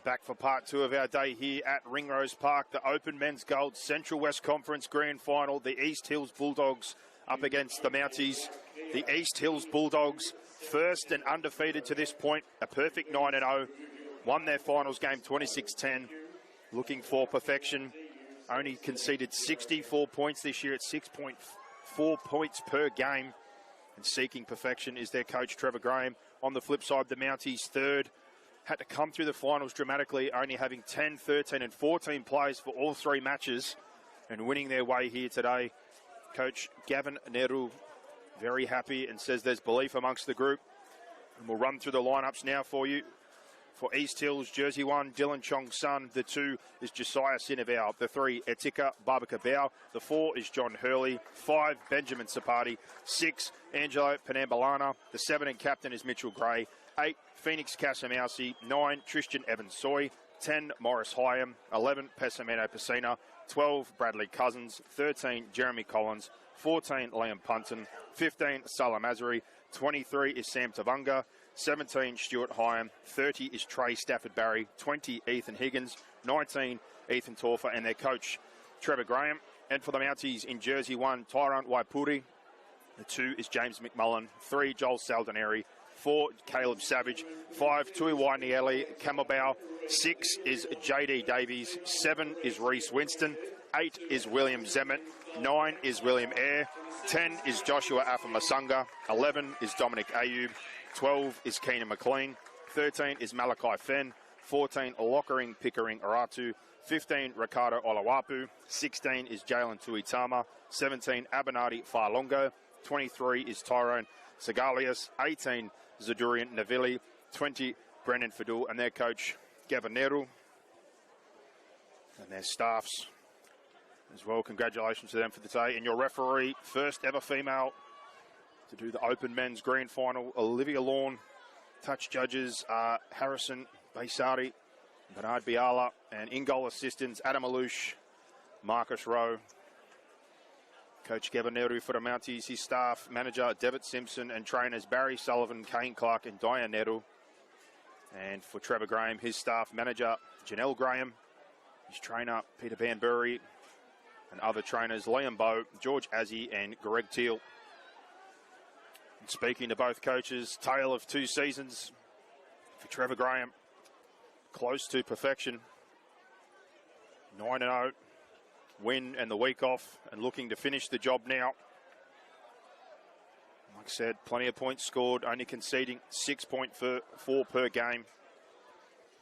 Back for part two of our day here at Ringrose Park, the Open Men's Gold Central West Conference Grand Final. The East Hills Bulldogs up against the Mounties. The East Hills Bulldogs, first and undefeated to this point, a perfect 9-0. Won their finals game 26-10, looking for perfection. Only conceded 64 points this year at 6.4 points per game. And seeking perfection is their coach, Trevor Graham. On the flip side, the Mounties third. Had to come through the finals dramatically, only having 10, 13 and 14 players for all three matches and winning their way here today. Coach Gavin Nehru very happy and says there's belief amongst the group. And we'll run through the lineups now for you. For East Hills, jersey 1, Dylan Chong's son. The 2 is Josiah Sinavau. The 3, Etika Babakabau. The 4 is John Hurley. 5, Benjamin Sapati. 6, Angelo Penambalana. The 7 and captain is Mitchell Gray. 8, Phoenix Casamausi. 9, Tristan Evans-Soy. 10, Morris Hyam. 11, Pessamento Pacina. 12, Bradley Cousins. 13, Jeremy Collins. 14, Liam Punton. 15, Salah Mazari. 23 is Sam Tavunga. 17, Stuart Hyam. 30 is Trey Stafford-Barry. 20, Ethan Higgins. 19, Ethan Torfer. And their coach, Trevor Graham. And for the Mounties in jersey 1, Tyrant Waipuri. The 2 is James McMullen. 3, Joel Saldoneri. 4, Caleb Savage. 5, Tui Wainieli Camelbow. 6 is JD Davies. 7 is Reese Winston. 8 is William Zemet. 9 is William Eyre. 10 is Joshua Afamasunga. 11 is Dominic Ayub. 12 is Keenan McLean. 13 is Malachi Fenn. 14, Lockering Pickering Aratu. 15, Ricardo Olawapu. 16 is Jalen Tuitama. 17, Abinati Farlongo. 23 is Tyrone Segalius. 18, Zadurian Navili. 20, Brendan Fadul. And their coach, Gavin Nehru. And their staffs as well. Congratulations to them for the day. And your referee, first ever female to do the Open Men's Grand Final, Olivia Lawn. Touch judges are Harrison Baisari, Bernard Biala, and in-goal assistants Adam Alouche, Marcus Rowe. Coach Gavin Nehru for the Mounties, his staff, manager Devitt Simpson, and trainers Barry Sullivan, Kane Clark, and Diane Nehru. And for Trevor Graham, his staff, manager Janelle Graham, his trainer Peter Banbury, and other trainers Liam Bowe, George Azzi, and Greg Teal. And speaking to both coaches, tale of 2 seasons for Trevor Graham, close to perfection. 9-0, win and the week off, and looking to finish the job now. Like I said, plenty of points scored, only conceding 6.4 per game.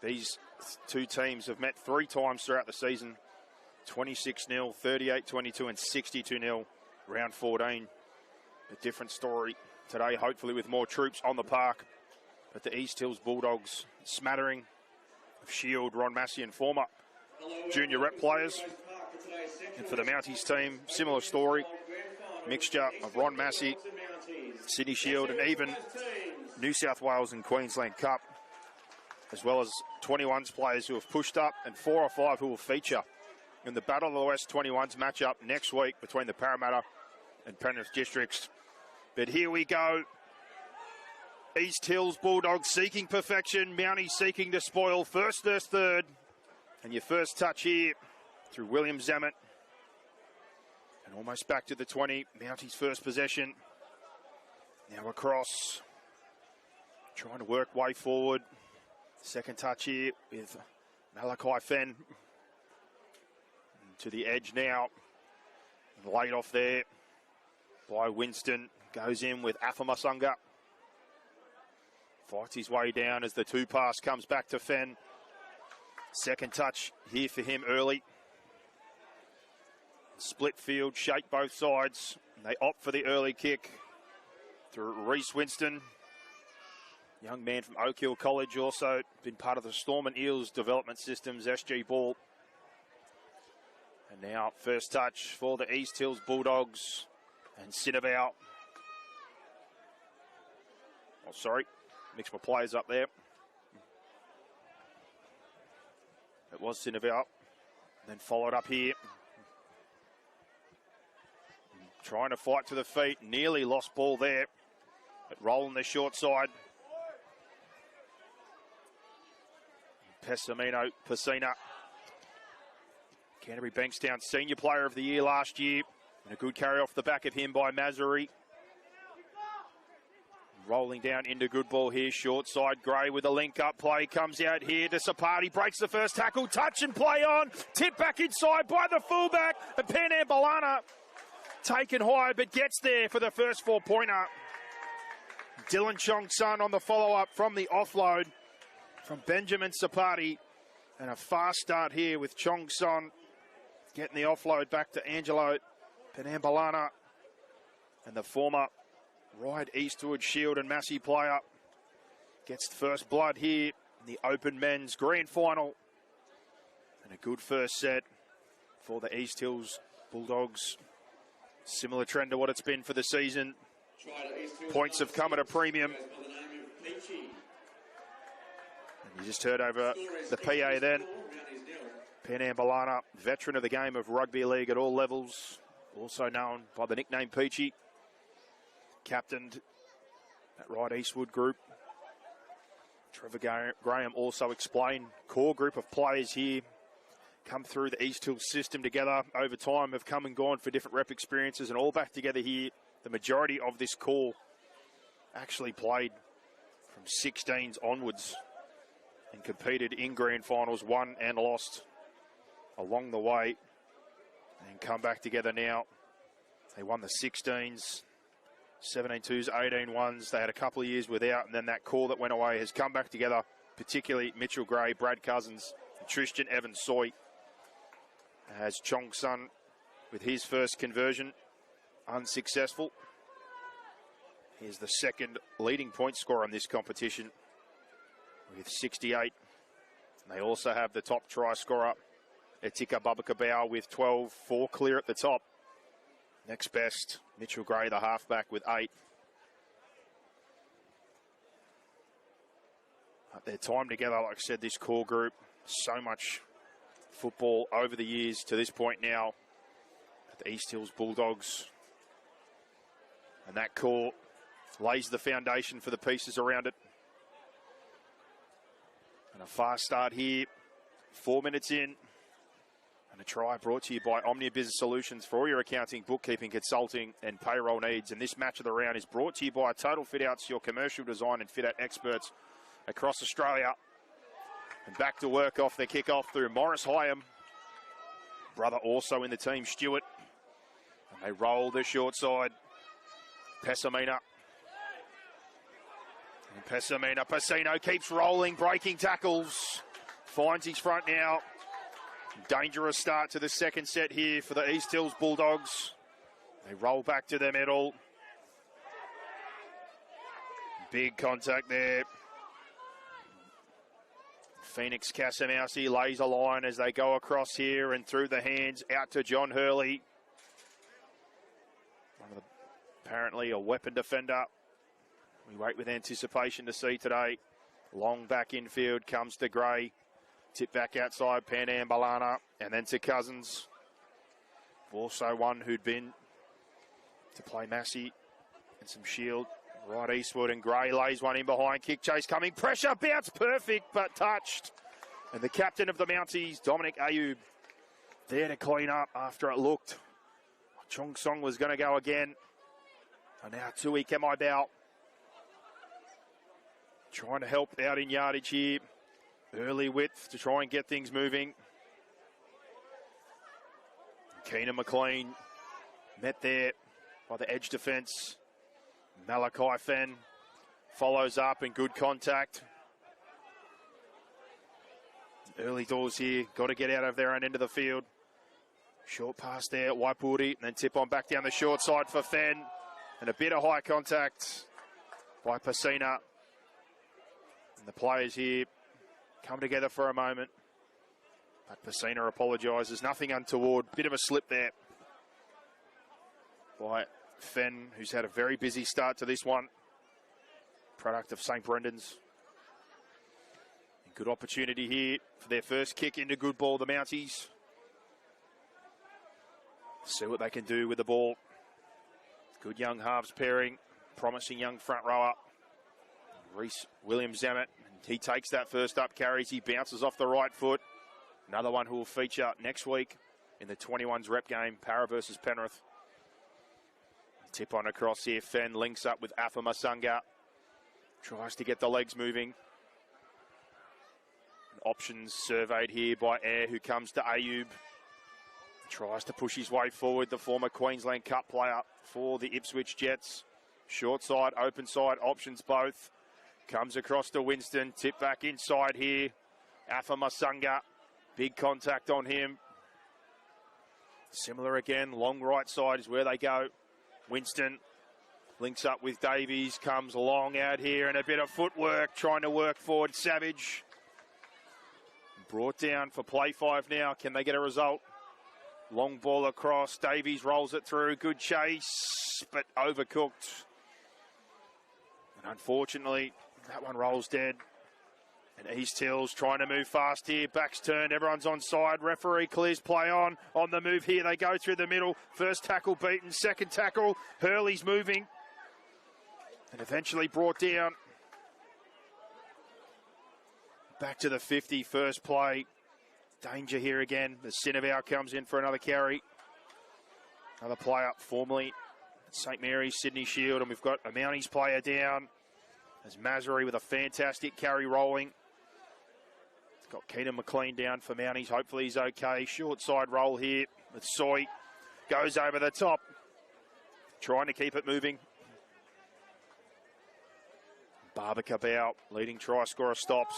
These 2 teams have met 3 times throughout the season. 26-0, 38-22, and 62-0, round 14. A different story today, hopefully with more troops on the park. But the East Hills Bulldogs smattering of Shield, Ron Massey, and former junior rep players. And for the Mounties team, similar story. Mixture of Ron Massey, Sydney Shield, and even New South Wales and Queensland Cup, as well as 21s players who have pushed up and 4 or 5 who will feature in the Battle of the West 21s matchup next week between the Parramatta and Penrith districts. But here we go. East Hills Bulldogs seeking perfection. Mounties seeking to spoil. First versus third. And your first touch here through William Zammit. And almost back to the 20. Mounties first possession. Now across. Trying to work way forward. Second touch here with Malachi Fenn. To the edge now. Laid off there by Winston. Goes in with Afamasunga. Fights his way down as the 2 pass comes back to Fenn. Second touch here for him early. Split field, shake both sides. They opt for the early kick through Reese Winston. Young man from Oak Hill College, also been part of the Storm and Eels development systems, SG Ball. And now first touch for the East Hills Bulldogs and Sinavau. Oh, sorry, mixed my players up there. It was Sinavau, then followed up here. Trying to fight to the feet, nearly lost ball there. But rolling the short side. Pesina. Canterbury Bankstown Senior Player of the Year last year. And a good carry off the back of him by Mazuri. Rolling down into good ball here. Short side, Gray with a link-up play. Comes out here to Sapati. Breaks the first tackle. Touch and play on. Tip back inside by the fullback. And Penambalana taken high, but gets there for the first 4-pointer. Dylan Chong-Sun on the follow-up from the offload from Benjamin Sapati. And a fast start here with Chong-Sun getting the offload back to Angelo Penambalana. And the former Ryde Eastwood Shield and Massey player gets the first blood here in the Open Men's Grand Final. And a good first set for the East Hills Bulldogs. Similar trend to what it's been for the season. Points have come at a premium. And you just heard over the PA then. Penambalana, veteran of the game of rugby league at all levels, also known by the nickname Peachy. Captained that Ryde Eastwood group. Trevor Graham also explained, core group of players here come through the East Hills system together over time, have come and gone for different rep experiences and all back together here. The majority of this core actually played from 16s onwards and competed in grand finals, won and lost along the way, and come back together now. They won the 16s, 17-2s, 18-1s. They had a couple of years without, and then that core that went away has come back together, particularly Mitchell Gray, Brad Cousins, and Tristan Evans-Soy. As Chong-Sun, with his first conversion, unsuccessful. He's the second leading point scorer in this competition with 68. And they also have the top try scorer, Etika Babakabau, with 12, 4 clear at the top. Next best, Mitchell Gray, the halfback, with 8. But their time together, like I said, this core group, so much football over the years to this point now at the East Hills Bulldogs. And that core lays the foundation for the pieces around it. And a fast start here, 4 minutes in. And a try brought to you by Omnia Business Solutions for all your accounting, bookkeeping, consulting, and payroll needs. And this match of the round is brought to you by Total FitOuts, your commercial design and fit-out experts across Australia. And back to work off the kickoff through Morris Hyam. Brother also in the team, Stewart. And they roll the short side. Pessamina. And Pesino keeps rolling, breaking tackles. Finds his front now. Dangerous start to the second set here for the East Hills Bulldogs. They roll back to their middle. Big contact there. Phoenix Casamousi lays a line as they go across here and through the hands out to John Hurley. Apparently a weapon defender. We wait with anticipation to see today. Long back infield comes to Gray. Tip back outside, Penambalana, and then to Cousins. Also one who'd been to play Massey and some shield. Ryde Eastwood, and Gray lays one in behind. Kick chase coming. Pressure, bounce perfect, but touched. And the captain of the Mounties, Dominic Ayub, there to clean up after it looked. Chong Song was going to go again. And now Tui Kemaibao trying to help out in yardage here. Early width to try and get things moving. Keenan McLean met there by the edge defence. Malachi Fenn follows up in good contact. Early doors here, got to get out of their own end of the field. Short pass there, Waipuri, and then tip on back down the short side for Fenn. And a bit of high contact by Pesina. And the players here come together for a moment. But Pesina apologises. Nothing untoward. Bit of a slip there by Fenn, who's had a very busy start to this one. Product of St. Brendan's. Good opportunity here for their first kick into good ball, the Mounties. See what they can do with the ball. Good young halves pairing. Promising young front rower. Reese Williams-Zammit and He takes that first up carries. He bounces off the right foot. Another one who will feature next week in the 21s rep game, Para versus Penrith. Tip on across here. Fenn links up with Afamasunga. Tries to get the legs moving. Options surveyed here by Air, who comes to Ayub. Tries to push his way forward, the former Queensland Cup player for the Ipswich Jets. Short side, open side, options both. Comes across to Winston, tip back inside here. Afamasunga, big contact on him. Similar again, long right side is where they go. Winston links up with Davies, comes long out here and a bit of footwork, trying to work forward. Savage brought down for play 5 now. Can they get a result? Long ball across. Davies rolls it through. Good chase, but overcooked. And unfortunately, that one rolls dead. And East Hills trying to move fast here. Back's turned. Everyone's on side. Referee clears play on. On the move here. They go through the middle. First tackle beaten. Second tackle. Hurley's moving. And eventually brought down. Back to the 50. First play. Danger here again. The Sinavau comes in for another carry. Another play up formerly at St Mary's, Sydney Shield. And we've got a Mounties player down. As Masri with a fantastic carry rolling. Got Keenan McLean down for Mounties. Hopefully he's okay. Short side roll here with Soy. Goes over the top. Trying to keep it moving. Barbacabao, leading try scorer, stops.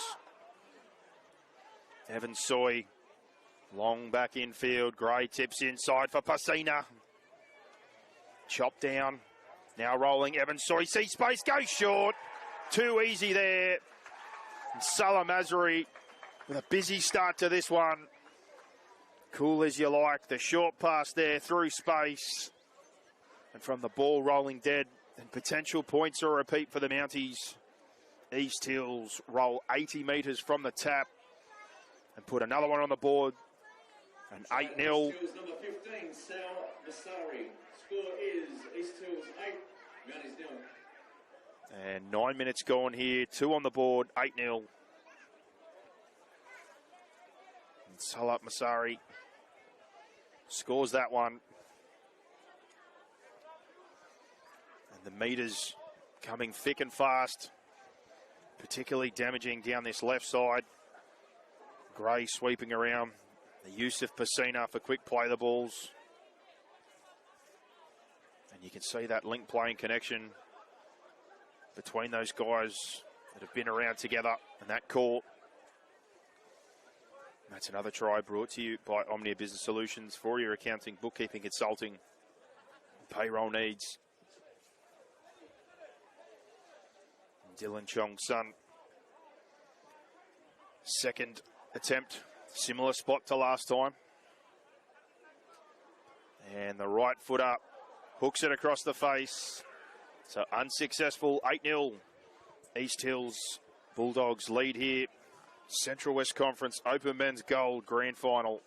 Evan Soy, long back infield. Gray tips inside for Pasina. Chop down. Now rolling. Evan Soy sees space. Goes short. Too easy there. And Salah Masri with a busy start to this one. Cool as you like. The short pass there through space. And from the ball rolling dead. And potential points or repeat for the Mounties. East Hills roll 80 metres from the tap. And put another one on the board. An 8-0. Number 15, Sal Masari. Score is East Hills 8, Mounties 0. And 9 minutes gone here. 2 on the board, 8-0. Salah Masari scores that one. And the metres coming thick and fast. Particularly damaging down this left side. Gray sweeping around. The use of Pasina for quick play the balls. And you can see that link playing connection between those guys that have been around together and that call. And that's another try brought to you by Omnia Business Solutions for your accounting, bookkeeping, consulting, payroll needs. Dylan Chong's son. Second attempt, similar spot to last time. And the right foot up, hooks it across the face. So unsuccessful, 8-0. East Hills Bulldogs lead here. Central West Conference Open Men's Gold Grand Final.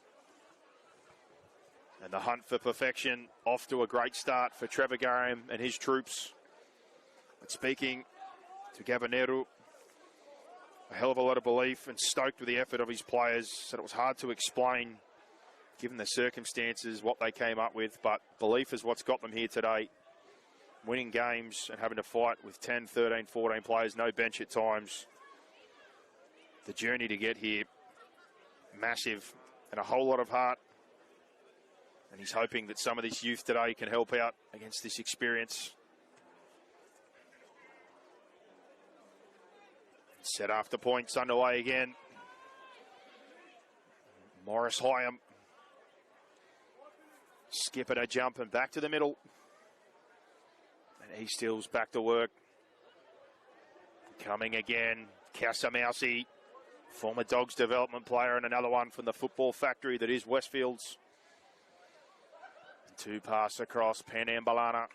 And the hunt for perfection off to a great start for Trevor Graham and his troops. And speaking to Gabineiro, a hell of a lot of belief and stoked with the effort of his players. Said it was hard to explain, given the circumstances, what they came up with, but belief is what's got them here today. Winning games and having to fight with 10, 13, 14 players, no bench at times. The journey to get here, massive, and a whole lot of heart. And he's hoping that some of this youth today can help out against this experience. Set after points underway again. Morris Hyam. Skip it a jump and back to the middle. And East Hills back to work. Coming again. Casamausi, former Dogs development player, and another one from the football factory that is Westfields. 2 pass across, Panambalana.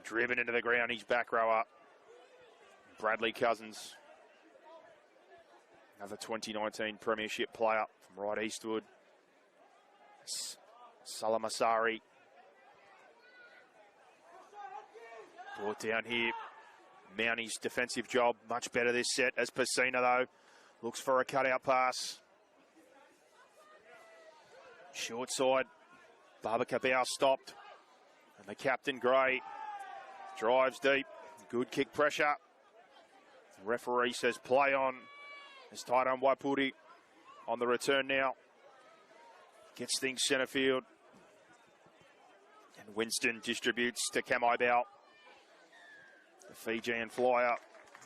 Driven into the ground, he's back row up. Bradley Cousins, another 2019 Premiership player from right Eastwood. Salamasari brought down here. Mounties' defensive job much better this set as Pacina, though, looks for a cutout pass. Short side, Cabao stopped. And the captain, Gray, drives deep. Good kick pressure. The referee says play on. It's tight on Waipuri on the return now. Gets things centre field. And Winston distributes to Kamaibao. The Fijian flyer.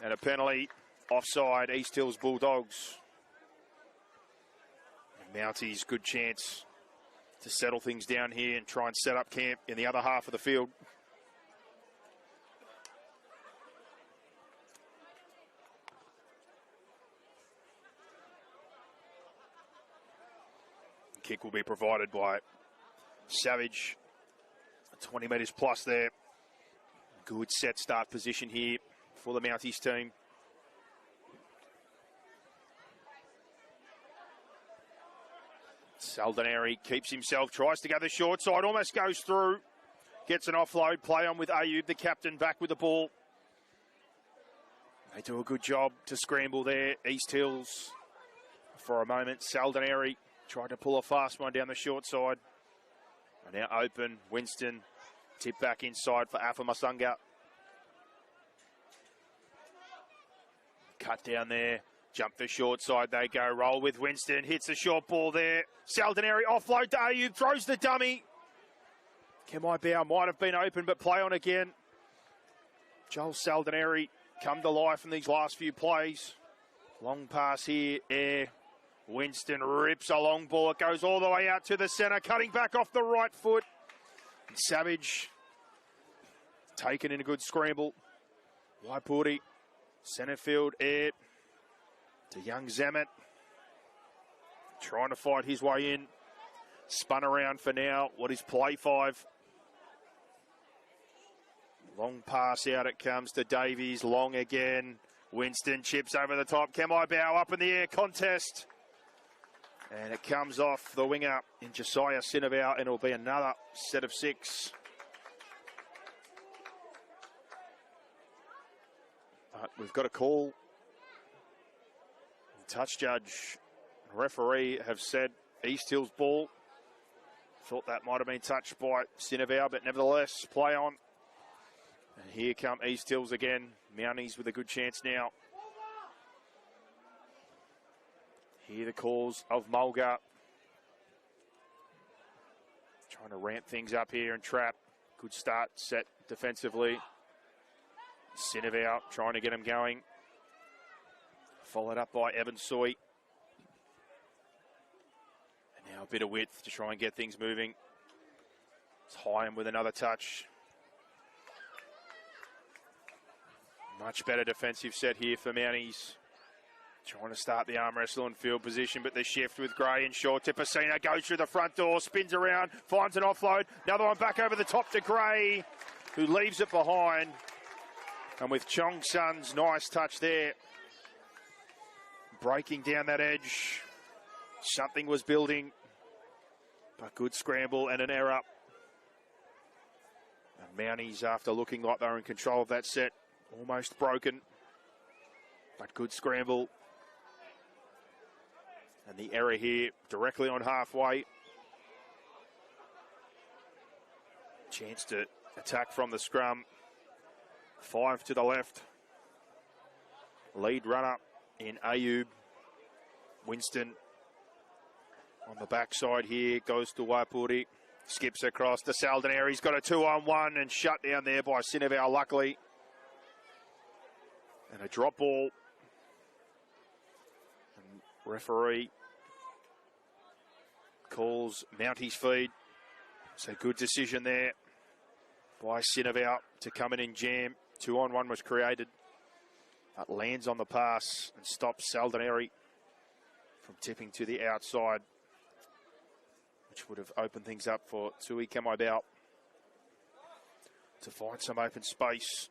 And a penalty. Offside, East Hills Bulldogs. And Mounties, good chance to settle things down here and try and set up camp in the other half of the field. Kick will be provided by Savage. 20 metres plus there. Good set start position here for the Mounties team. Saldoneri keeps himself, tries to go the short side, almost goes through. Gets an offload, play on with Ayub, the captain, back with the ball. They do a good job to scramble there. East Hills for a moment. Saldoneri tried to pull a fast one down the short side. And now open, Winston, tip back inside for Afamasunga. Cut down there. Jump the short side, they go. Roll with Winston, hits the short ball there. Saldoneri offload to Ayub, throws the dummy. Kamaibao might have been open, but play on again. Joel Saldoneri come to life in these last few plays. Long pass here, air. Winston rips a long ball. It goes all the way out to the centre, cutting back off the right foot. And Savage taken in a good scramble. Waipuri, centre field, air. To young Zamet, trying to fight his way in. Spun around for now. What is play 5? Long pass out it comes to Davies. Long again. Winston chips over the top. Kamaibao up in the air. Contest. And it comes off the winger in Josiah Sinavau, and it'll be another set of 6. But we've got a call. Touch judge, referee have said East Hills ball. Thought that might have been touched by Sinavau, but nevertheless, play on. And here come East Hills again. Mounties with a good chance now. Here the calls of Mulga. Trying to ramp things up here and trap. Good start set defensively. Sinavau trying to get him going. Followed up by Evan Soy. And now a bit of width to try and get things moving. It's Hyam with another touch. Much better defensive set here for Mounties. Trying to start the arm wrestle in field position, but the shift with Gray and short to Pacina. Goes through the front door, spins around, finds an offload. Another one back over the top to Gray, who leaves it behind. And with Chong Sun's nice touch there, breaking down that edge. Something was building. But good scramble and an error. And Mounties, after looking like they were in control of that set, almost broken. But good scramble. And the error here directly on halfway. Chance to attack from the scrum. 5 to the left. Lead runner in Ayub. Winston on the backside here, goes to Waipuri, skips across to Saldoneri. He's got a 2-on-1 and shut down there by Sinavau, luckily. And a drop ball. And referee calls Mounties feed. So good decision there by Sinavau to come in and jam. 2-on-1 was created. But lands on the pass and stops Saldoneri from tipping to the outside, which would have opened things up for Tui Kamaibao to find some open space.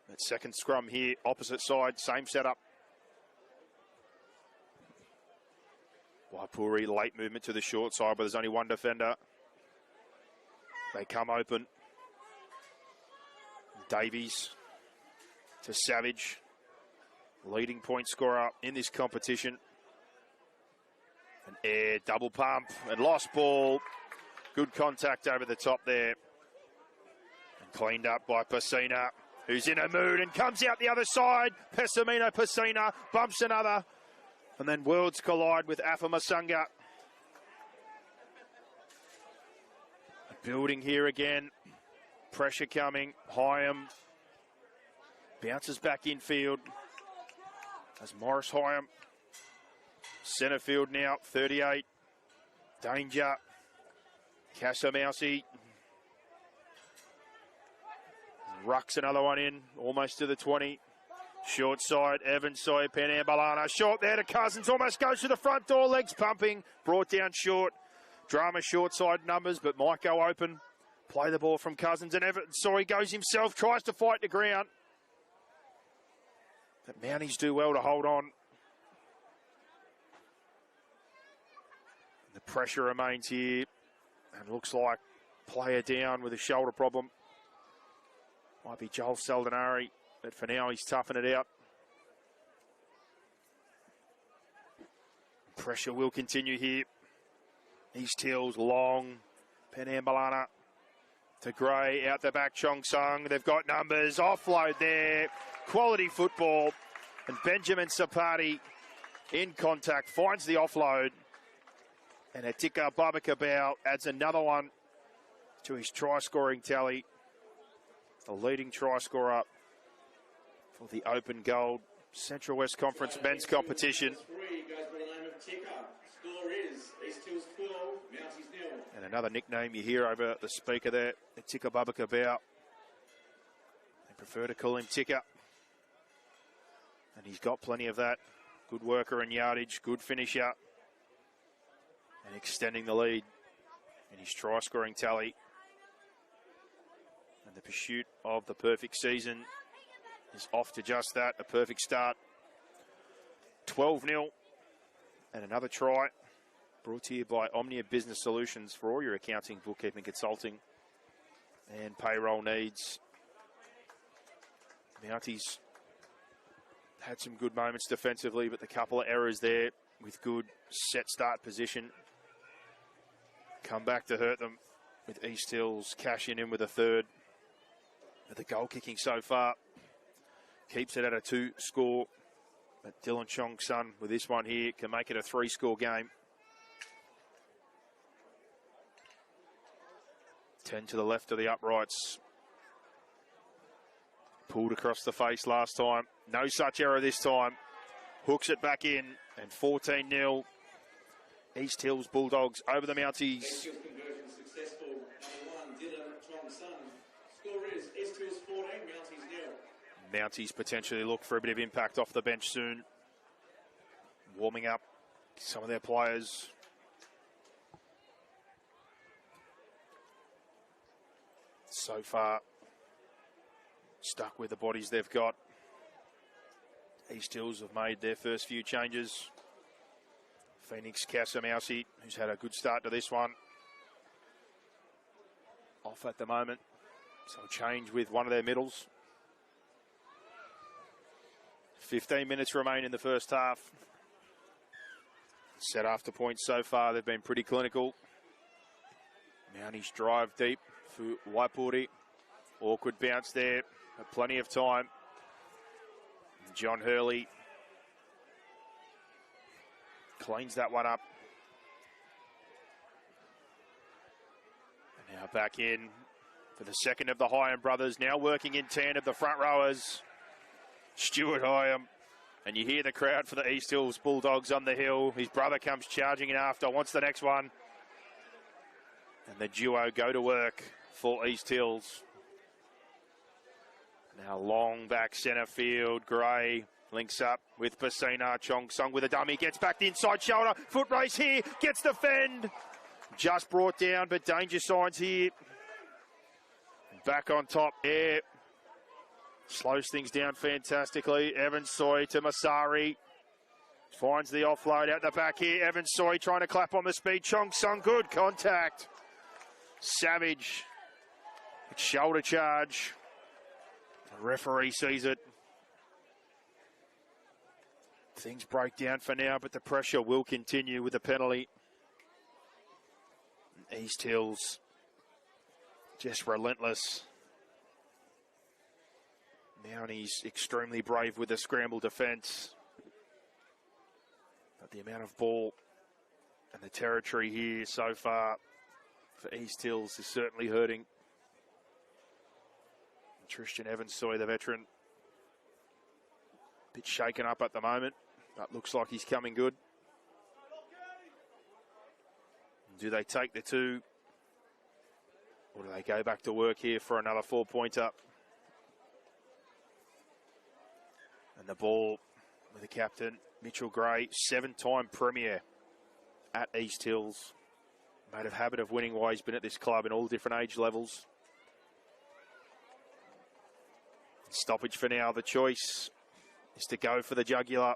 That second scrum here, opposite side, same setup. Waipuri, late movement to the short side, but there's only one defender. They come open. Davies to Savage. Leading point scorer in this competition. An air double pump and lost ball. Good contact over the top there. And cleaned up by Pacina, who's in a mood and comes out the other side. Pessamino Pacina bumps another. And then worlds collide with Afamasunga. Building here again. Pressure coming. Hyam bounces back infield. As Morris Hyam. Centre field now, 38. Danger. Casamousi. Rucks another one in, almost to the 20. Short side, Evansoy, Penambalana. Short there to Cousins, almost goes to the front door, legs pumping. Brought down short. Drama short side numbers, but might go open. Play the ball from Cousins, and Evansoy goes himself, tries to fight the ground. But Mounties do well to hold on. The pressure remains here, and looks like player down with a shoulder problem. Might be Joel Saldinari, but for now he's toughing it out. Pressure will continue here. East Hills, long. Penambalana to Gray, out the back, Chong Sung. They've got numbers, offload there. Quality football. And Benjamin Sapati in contact, finds the offload. And Atika Babakabau adds another one to his try-scoring tally. The leading try scorer for the Open Gold Central West Conference men's competition. And another nickname you hear over the speaker there, Atika Babakabau. They prefer to call him Tika. And he's got plenty of that. Good worker in yardage, good finisher. And extending the lead in his try-scoring tally. And the pursuit of the perfect season is off to just that, a perfect start. 12-0 and another try. Brought to you by Omnia Business Solutions for all your accounting, bookkeeping, consulting and payroll needs. Mounties had some good moments defensively, but the couple of errors there with good set start position come back to hurt them, with East Hills cashing in with a third. But the goal kicking so far keeps it at a 2 score. But Dylan Chong's son with this one here can make it a 3 score game. 10 to the left of the uprights. Pulled across the face last time. No such error this time. Hooks it back in, and 14-0. East Hills Bulldogs over the Mounties. East Hills conversion successful. Number 1, Dylan Chong's son. Score is East Hills 14, Mounties 0. Mounties potentially look for a bit of impact off the bench soon. Warming up some of their players. So far, stuck with the bodies they've got. East Hills have made their first few changes. Phoenix Casamousi, who's had a good start to this one, off at the moment. So change with one of their middles. 15 minutes remain in the first half. Set after points so far, they've been pretty clinical. Mounties drive deep for Waipuri. Awkward bounce there, but plenty of time. John Hurley cleans that one up. And now back in for the second of the Hyam brothers. Now working in tandem, the front rowers. Stuart Hyam. And you hear the crowd for the East Hills Bulldogs on the hill. His brother comes charging in after, wants the next one. And the duo go to work for East Hills. Now long back centre field. Gray links up with Pacina. Chong Song with a dummy. Gets back the inside shoulder. Foot race here. Gets the fend. Just brought down, but danger signs here. Back on top. Air. Slows things down fantastically. Evansoy to Masari. Finds the offload out the back here. Evansoy trying to clap on the speed. Chong Sung, good contact. Savage. Shoulder charge. The referee sees it. Things break down for now, but the pressure will continue with the penalty. East Hills just relentless. Mounties extremely brave with the scramble defence. But the amount of ball and the territory here so far for East Hills is certainly hurting. Tristan Evansoy, the veteran, a bit shaken up at the moment, but looks like he's coming good. Do they take the two, or do they go back to work here for another 4-pointer? And the ball with the captain, Mitchell Gray, 7-time premier at East Hills. Made a habit of winning while he's been at this club in all different age levels. Stoppage for now. The choice is to go for the jugular.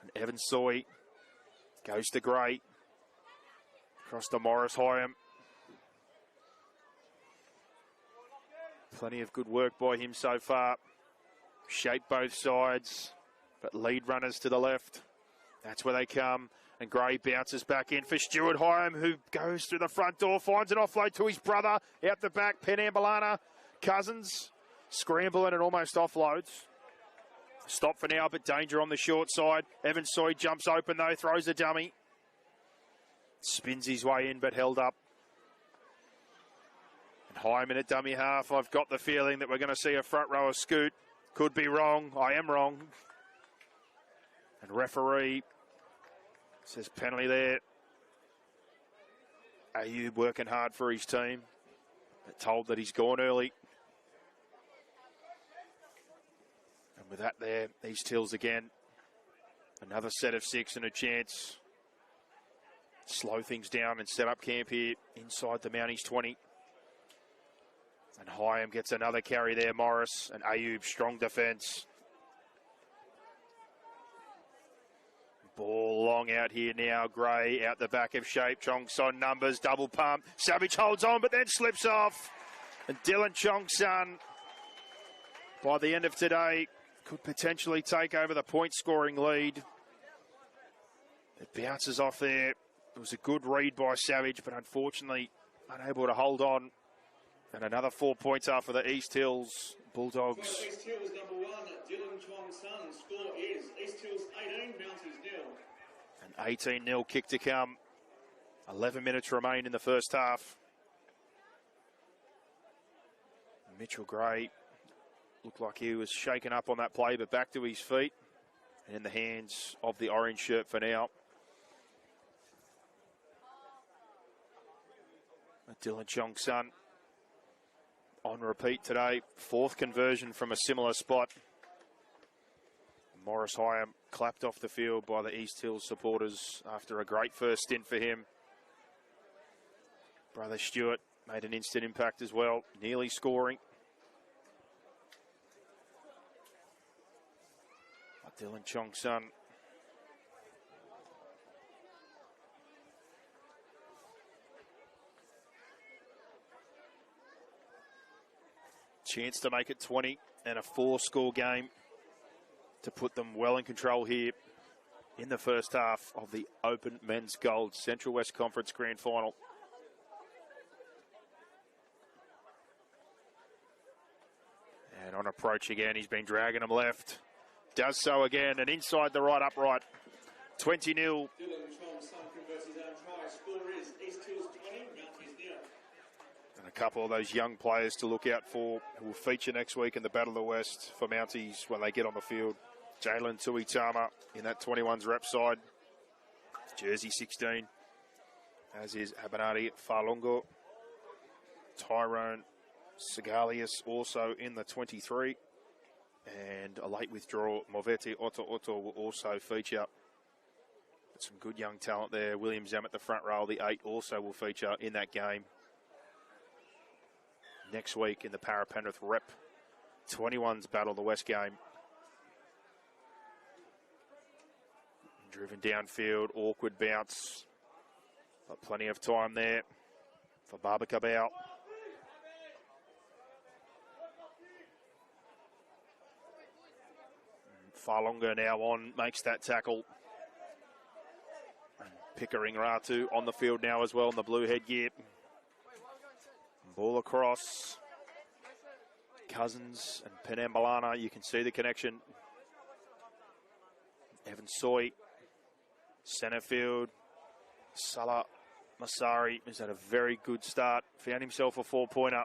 And Evansoy goes to Gray. Across to Morris Hyam. Plenty of good work by him so far. Shape both sides, but lead runners to the left. That's where they come. And Gray bounces back in for Stuart Hyam, who goes through the front door, finds an offload to his brother. Out the back, Penambalana. Cousins scrambling and almost offloads. Stop for now, but danger on the short side. Evansoy jumps open though, throws a dummy. Spins his way in, but held up. And Hyman at dummy half. I've got the feeling that we're going to see a front rower scoot. Could be wrong. I am wrong. And referee says penalty there. Ayub working hard for his team, but told that he's gone early. And with that there, East Hills again. Another set of 6 and a chance. Slow things down and set up camp here inside the Mounties 20. And Hyam gets another carry there, Morris. And Ayub, strong defence. Ball long out here now. Gray out the back of shape. Chong Son numbers, double pump. Savage holds on, but then slips off. And Dylan Chong Son, by the end of today, could potentially take over the point-scoring lead. It bounces off there. It was a good read by Savage, but unfortunately unable to hold on. And another 4 points after the East Hills Bulldogs. East Hills number 1, Dylan Chong Sun. Score is East Hills 18, Mounties 0. An 18-0 kick to come. 11 minutes remain in the first half. Mitchell Gray looked like he was shaken up on that play, but back to his feet and in the hands of the orange shirt for now. Dylan Chong Sun on repeat today. 4th conversion from a similar spot. Morris Hyam clapped off the field by the East Hills supporters after a great first stint for him. Brother Stuart made an instant impact as well, nearly scoring. But Dylan Chong Sun chance to make it 20 and a 4-score game to put them well in control here in the first half of the Open Men's Gold Central West Conference Grand Final. And on approach again, he's been dragging them left. Does so again, and inside the right upright. 20-0. Dylan Chong Sun converts his own try. Score is East Hills 20, Mounties 0. And a couple of those young players to look out for who will feature next week in the Battle of the West for Mounties when they get on the field. Jalen Tuitama in that 21's rep side. Jersey 16. As is Abanati Falongo. Tyrone Segalius also in the 23. And a late withdrawal, Movete Otto will also feature. But some good young talent there. William Zam at the front row, the 8 also will feature in that game. Next week in the Para-Penrith Rep 21's Battle of the West game. Driven downfield, awkward bounce. But plenty of time there for Baba Cabal. Farlonga now on, makes that tackle. Pickering Ratu on the field now as well in the blue headgear. Ball across. Cousins and Penambalana, you can see the connection. Evan Soy, centre field. Salah Masari has had a very good start. Found himself a 4-pointer.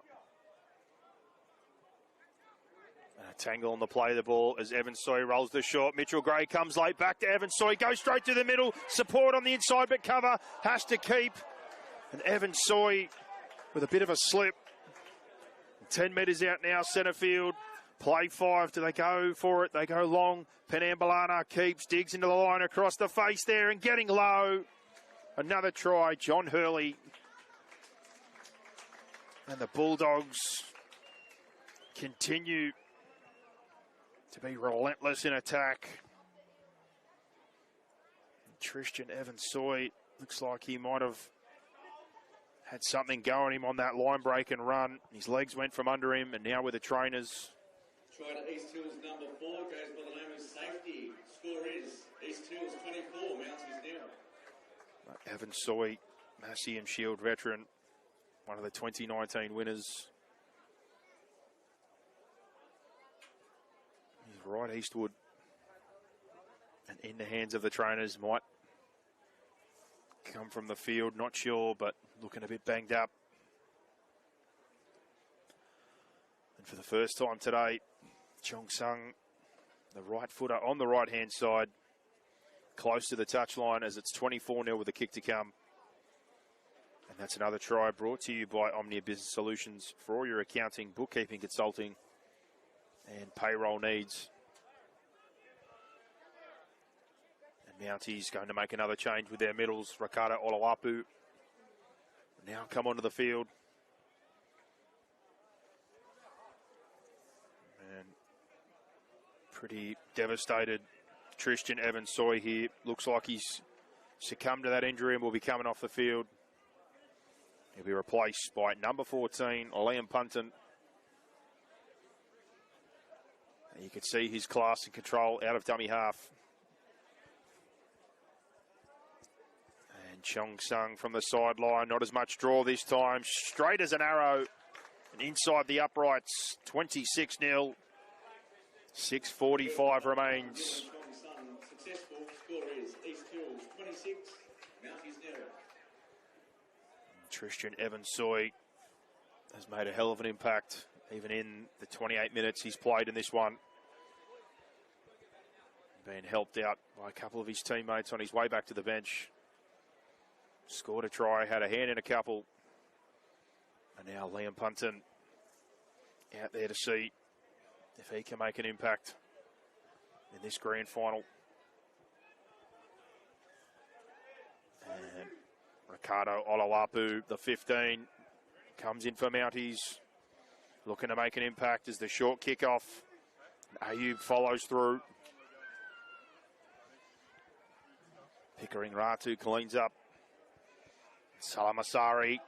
A tangle on the play of the ball as Evan Soy rolls the short. Mitchell Gray comes late, back to Evan Soy, goes straight to the middle. Support on the inside, but cover has to keep. And Evan Soy with a bit of a slip. 10 metres out now, centre field. Play 5. Do they go for it? They go long. Penambalana keeps, digs into the line across the face there and getting low. Another try, John Hurley. And the Bulldogs continue to be relentless in attack. Tristan Evan Soy looks like he might have had something going him on that line break and run. His legs went from under him, and now with the trainers. Try to East Hills number 4, goes by the name of Safety. Score is East Hills 24, Mounties now. Evan Soy, Massey and Shield veteran, one of the 2019 winners. He's right eastward and in the hands of the trainers. Might come from the field, not sure, but looking a bit banged up. And for the first time today, Chong Sung, the right footer on the right-hand side, close to the touchline as it's 24-0 with a kick to come. And that's another try brought to you by Omnia Business Solutions for all your accounting, bookkeeping, consulting, and payroll needs. And Mounties going to make another change with their middles. Ricardo Olawapu now come onto the field. And pretty devastated Tristan Evan Soy here. Looks like he's succumbed to that injury and will be coming off the field. He'll be replaced by number 14, Liam Punton. You can see his class and control out of dummy half. And Chong Sung from the sideline, not as much draw this time. Straight as an arrow and inside the uprights, 26-0. 6:45 remains. Successful. Score is East Hills 26, Mounties now. Tristan Evan Soy has made a hell of an impact, even in the 28 minutes he's played in this one. Being helped out by a couple of his teammates on his way back to the bench. Scored a try, had a hand in a couple. And now Liam Punton out there to see if he can make an impact in this grand final. And Ricardo Olawapu, the 15, comes in for Mounties, looking to make an impact as the short kickoff. Ayub follows through. Pickering Ratu cleans up. Salamasari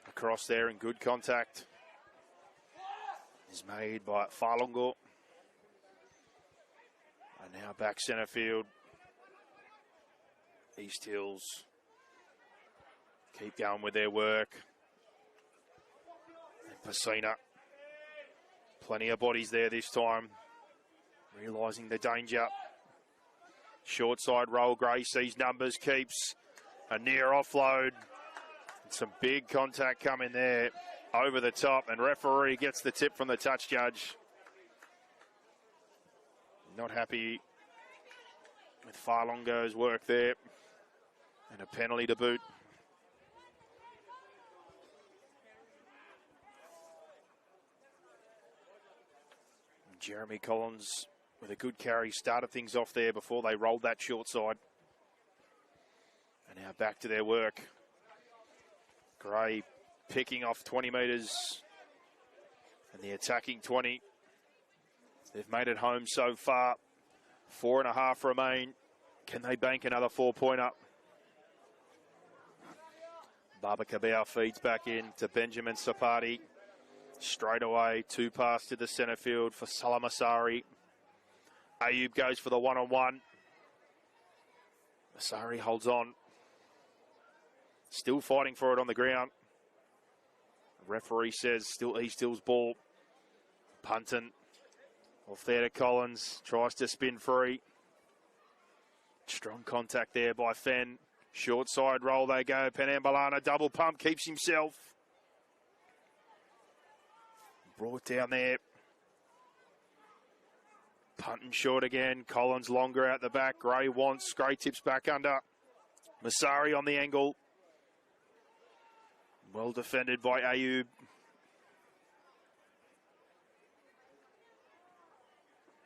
across there in good contact. Is made by Farlongo. And now back centre field. East Hills keep going with their work. And Pacina. Plenty of bodies there this time. Realising the danger. Short side roll, Gray sees numbers, keeps a near offload. And some big contact coming there over the top, and referee gets the tip from the touch judge. Not happy with Farlongo's work there. And a penalty to boot. Jeremy Collins with a good carry, started things off there before they rolled that short side. And now back to their work. Gray picking off 20 metres. And the attacking 20. They've made it home so far. 4.5 remain. Can they bank another 4-pointer? Baba Cabao feeds back in to Benjamin Sapati. Straight away, 2 pass to the centre field for Salamasari. Ayub goes for the one-on-one. Masari holds on. Still fighting for it on the ground. The referee says still East Hills ball. Punton off there to Collins. Tries to spin free. Strong contact there by Fenn. Short side roll they go. Penambalana double pump, keeps himself. Brought down there. Punting short again. Collins longer out the back. Gray wants. Gray tips back under. Masari on the angle. Well defended by Ayub.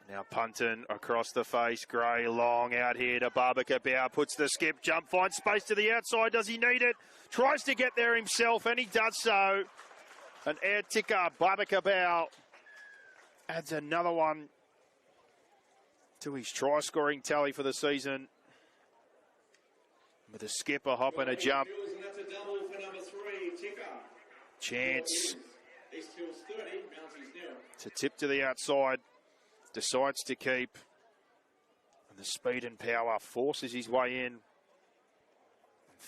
Now Punton across the face. Gray long out here to Barbacabau. Puts the skip. Jump. Finds space to the outside. Does he need it? Tries to get there himself and he does so. An air ticker. Barbacabau adds another one to his try-scoring tally for the season. With a skip, a hop and a jump. Chance to tip to the outside. Decides to keep. And the speed and power forces his way in.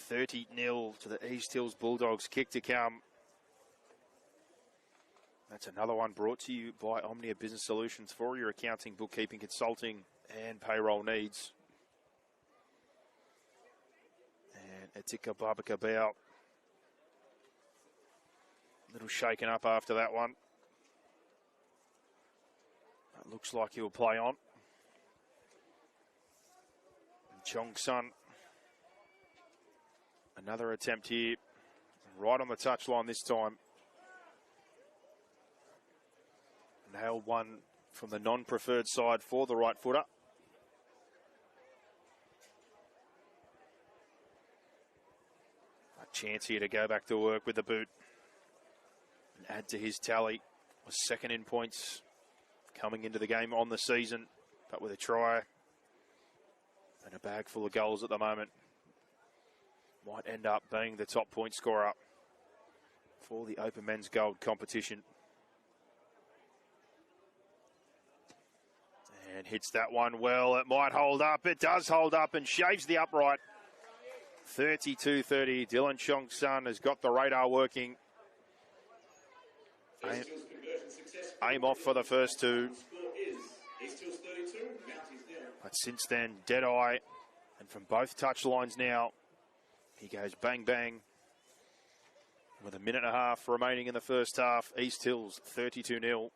30-0 to the East Hills Bulldogs. Kick to come. That's another one brought to you by Omnia Business Solutions for your accounting, bookkeeping, consulting, and payroll needs. And Etika Barbacabau. A little shaken up after that one. It looks like he'll play on. And Chong Sun. Another attempt here. Right on the touchline this time. Nailed one from the non-preferred side for the right footer. A chance here to go back to work with the boot and add to his tally. Was second in points coming into the game on the season, but with a try and a bag full of goals at the moment. Might end up being the top point scorer for the Open Men's Gold competition. And hits that one well. It might hold up. It does hold up and shaves the upright. 32-30. Dylan Chong Sun has got the radar working. Aim off for the first two. But since then, dead eye. And from both touch lines now, he goes bang, bang. With a minute and a half remaining in the first half, East Hills 32-0.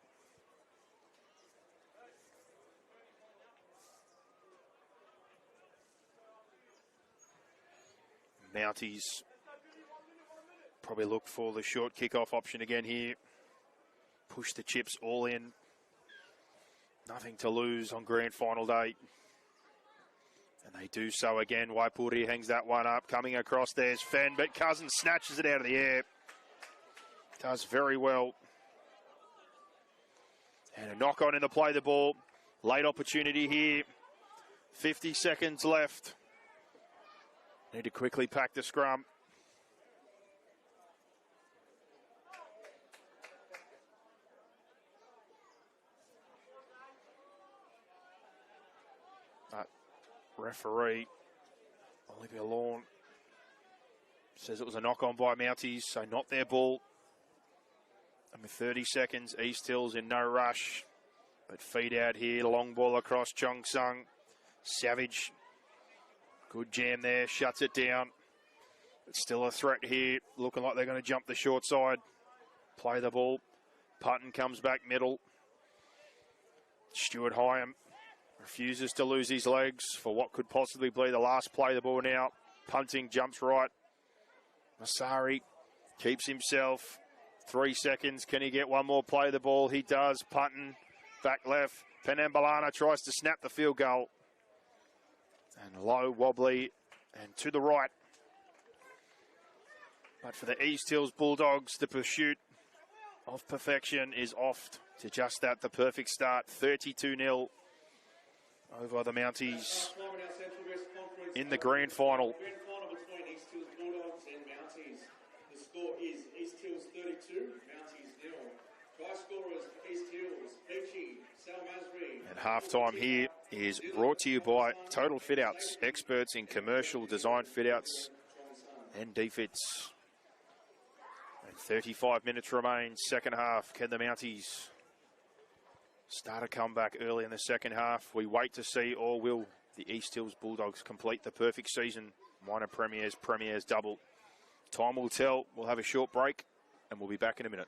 Mounties probably look for the short kickoff option again here. Push the chips all in. Nothing to lose on grand final day. And they do so again. Waipuri hangs that one up. Coming across, there's Fenn, but Cousins snatches it out of the air. Does very well. And a knock on in the play the ball. Late opportunity here. 50 seconds left. Need to quickly pack the scrum. Referee Olivia Lawn says it was a knock-on by Mounties, so not their ball. And with 30 seconds, East Hills in no rush. But feed out here, long ball across Chong Sung. Savage, good jam there, shuts it down. It's still a threat here, looking like they're going to jump the short side. Play the ball. Punton comes back middle. Stuart Hyam refuses to lose his legs for what could possibly be the last play the ball now. Punting, jumps right. Masari keeps himself. 3 seconds. Can he get one more play the ball? He does. Punton, back left. Penambalana tries to snap the field goal. And low, wobbly, and to the right. But for the East Hills Bulldogs, the pursuit of perfection is off to just that, the perfect start. 32-0 over the Mounties in the grand final. Grand final between East Hills Bulldogs and Mounties. The score is East Hills 32, Mounties 0. Try scorers East Hills, Peachy, Sal Masri. At halftime here, is brought to you by Total Fit-Outs, experts in commercial design fit-outs and defits. And 35 minutes remain, second half. Can the Mounties start a comeback early in the second half? We wait to see, or will the East Hills Bulldogs complete the perfect season? Minor premiers, premiers double. Time will tell. We'll have a short break and we'll be back in a minute.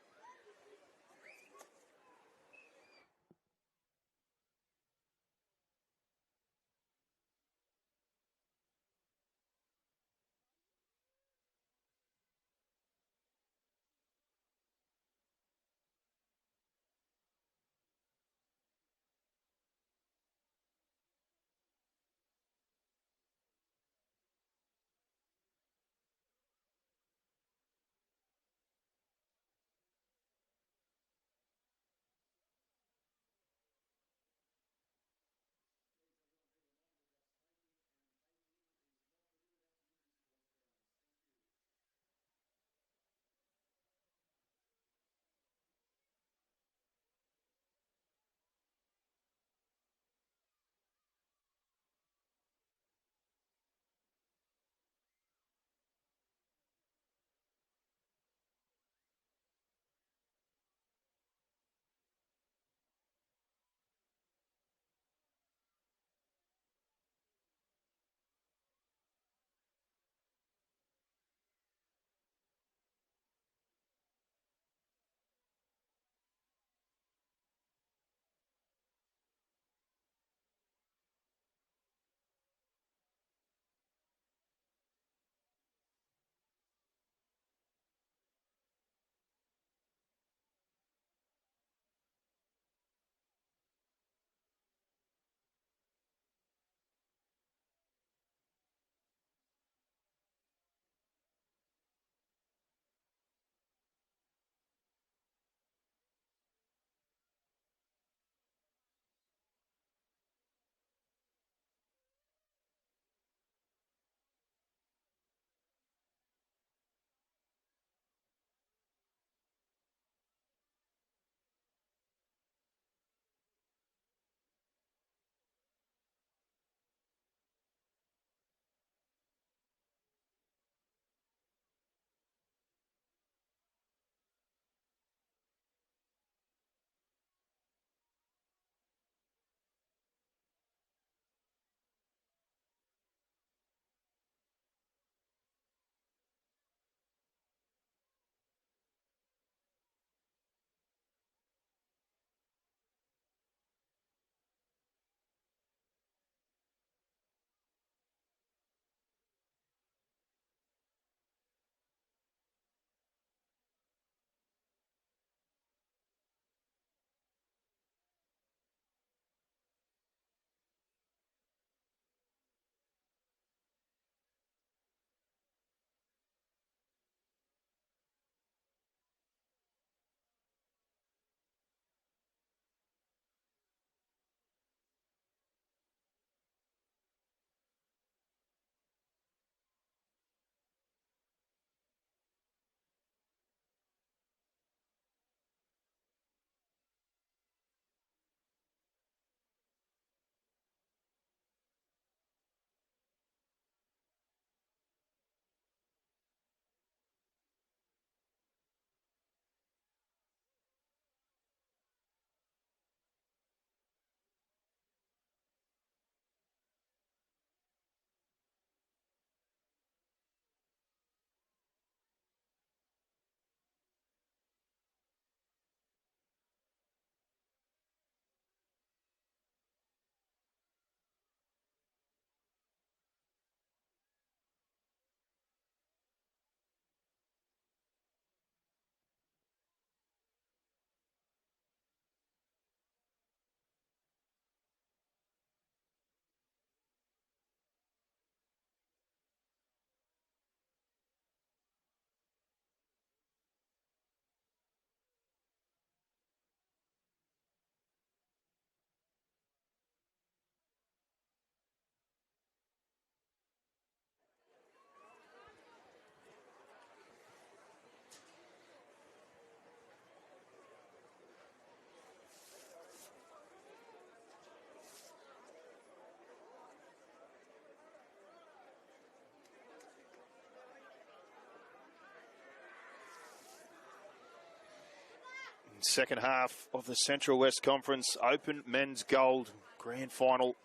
Second half of the Central West Conference Open Men's Gold Grand Final.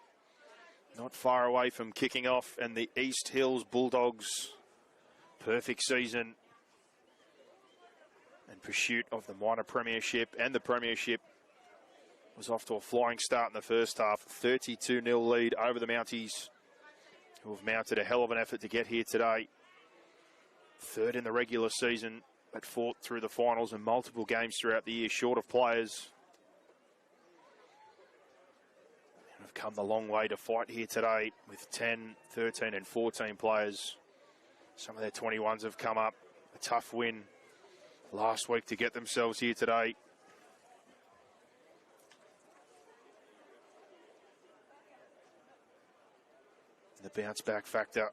Not far away from kicking off, and the East Hills Bulldogs' perfect season in pursuit of the minor premiership and the premiership was off to a flying start in the first half. 32-0 lead over the Mounties, who have mounted a hell of an effort to get here today. Third in the regular season, but fought through the finals and multiple games throughout the year, short of players. And have come a long way to fight here today with 10, 13 and 14 players. Some of their 21s have come up. A tough win last week to get themselves here today. The bounce back factor,